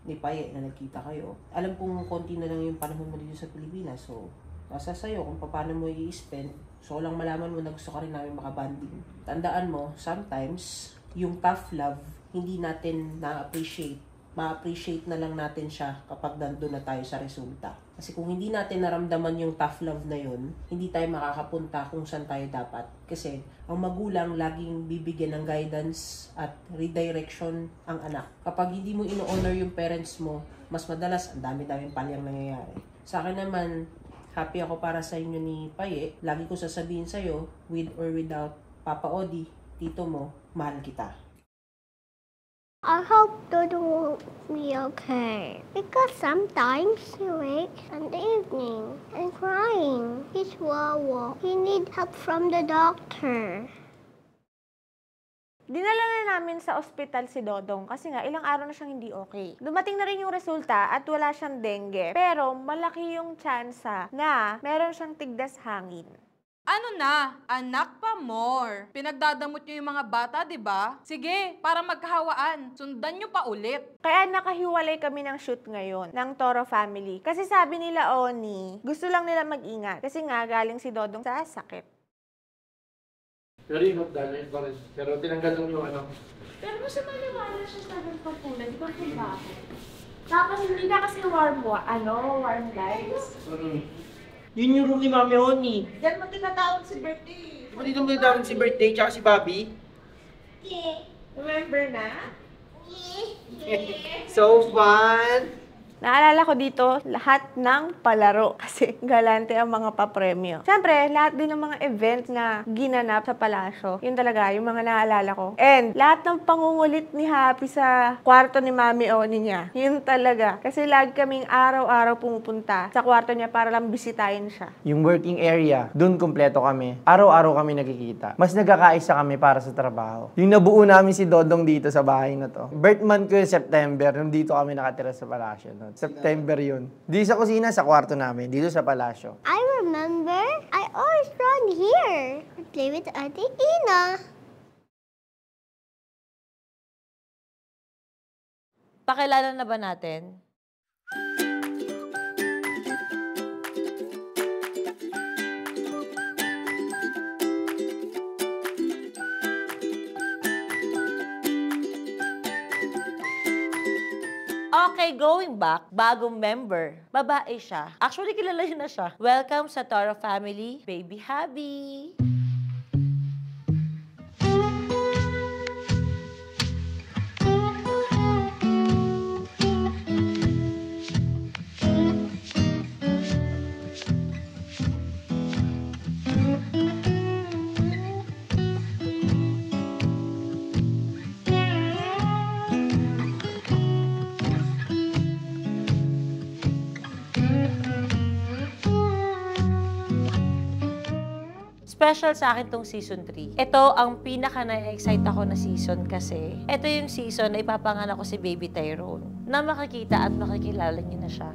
ni Paye na nagkita kayo. Alam kong konti na lang yung panahon mo dito sa Pilipinas, so nasa sa'yo kung paano mo i-spend. So lang malaman mo na gusto ka rin namin makabanding. Tandaan mo, sometimes, yung tough love, hindi natin na-appreciate. Ma-appreciate na lang natin siya kapag nandun na tayo sa resulta. Kasi kung hindi natin naramdaman yung tough love na yun, hindi tayo makakapunta kung saan tayo dapat. Kasi ang magulang laging bibigyan ng guidance at redirection ang anak. Kapag hindi mo ino-honor yung parents mo, mas madalas ang dami-daming palyang nangyayari. Sa akin naman, happy ako para sa inyo ni Paye. Lagi ko sasabihin sa'yo, with or without Papa Odi, tito mo, mahal kita. I hope Dodo will be okay. Because sometimes he wakes in the evening and crying. He's wawa. He needs help from the doctor. Dinala na namin sa ospital si Dodong kasi nga ilang araw na siyang hindi okay. Dumating na rin yung resulta at wala siyang dengue. Pero malaki yung tsansa na meron siyang tigdas hangin. Ano na? Anak pa more. Pinagdadamot nyo yung mga bata, di ba? Sige, para magkahawaan. Sundan nyo pa ulit. Kaya nakahiwalay kami ng shoot ngayon, ng Toro family. Kasi sabi nila, Oni, gusto lang nila mag-ingat. Kasi nga, galing si Dodong sa sakit. Pero yung damage pa rin. Pero tinanggal lang yung ano. Pero basta maliwala siya sa pagpapula, di ba ba? Tapos hindi na kasi warm guys. Yun yung room ni Mami Oni. Diyan mo tinatawag si birthday. Di ba dito mo tinatawag si birthday tsaka si Bobby? Yeah. Remember na? So fun! Naalala ko dito, lahat ng palaro. Kasi galante ang mga papremyo. Siyempre, lahat din ng mga event na ginanap sa palasyo. Yun talaga, yung mga naalala ko. And lahat ng pangungulit ni Happy sa kwarto ni Mami Oni niya. Yun talaga. Kasi lagi kaming araw-araw pumupunta sa kwarto niya para lang bisitahin siya. Yung working area, dun kumpleto kami. Araw-araw kami nagkikita. Mas nagkakaisa kami para sa trabaho. Yung nabuo namin si Dodong dito sa bahay na to. Birth month ko yung September, nung dito kami nakatira sa palasyo. No? September yun. Di sa kusina, sa kwarto namin. Dito sa palasyo. I remember I always run here and play with Auntie Ina. Pakilala na ba natin? Okay, going back, bagong member. Babae siya. Actually, kilala niyo na siya. Welcome sa Toro family, Baby Habi. Special sa akin tong season 3. Ito ang pinaka na-excite ako na season kasi ito yung season na ipapanganak ko si Baby Tyrone na makikita at makikilala niyo na siya.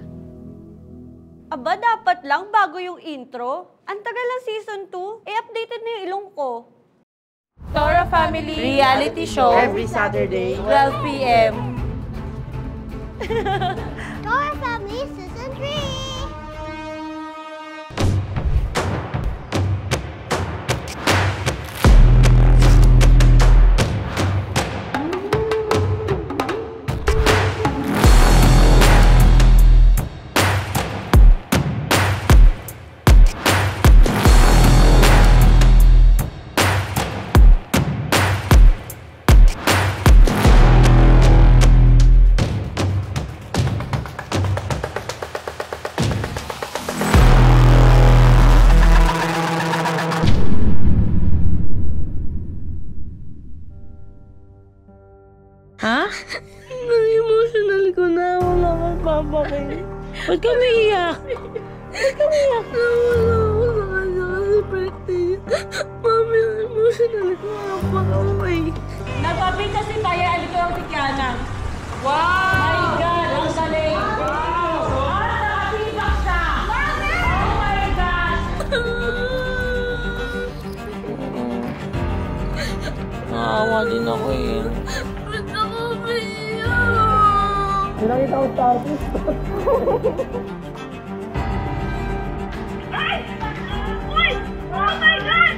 Aba, dapat lang bago yung intro. Ang tagal ng season 2, updated na yung ilong ko. Toro Family Reality Show Every Saturday, 12 p.m. Toro Family Season 3. Ha? Na-emotional ko na. Wala kang papakit. Ba't ka umiiyak? Ba't ka umiiyak? Nawala ako sa kanya kasi birthday. Mami, emotional ko. Napaka-uwi. Nagpapita si Taya, alito ang si Kiana. Wow! My God, ang galing! Wow! Nakatibak siya! Oh my God! Nakawa din ako eh. Nakita ko tapos. Ay! Uy! Oh my God!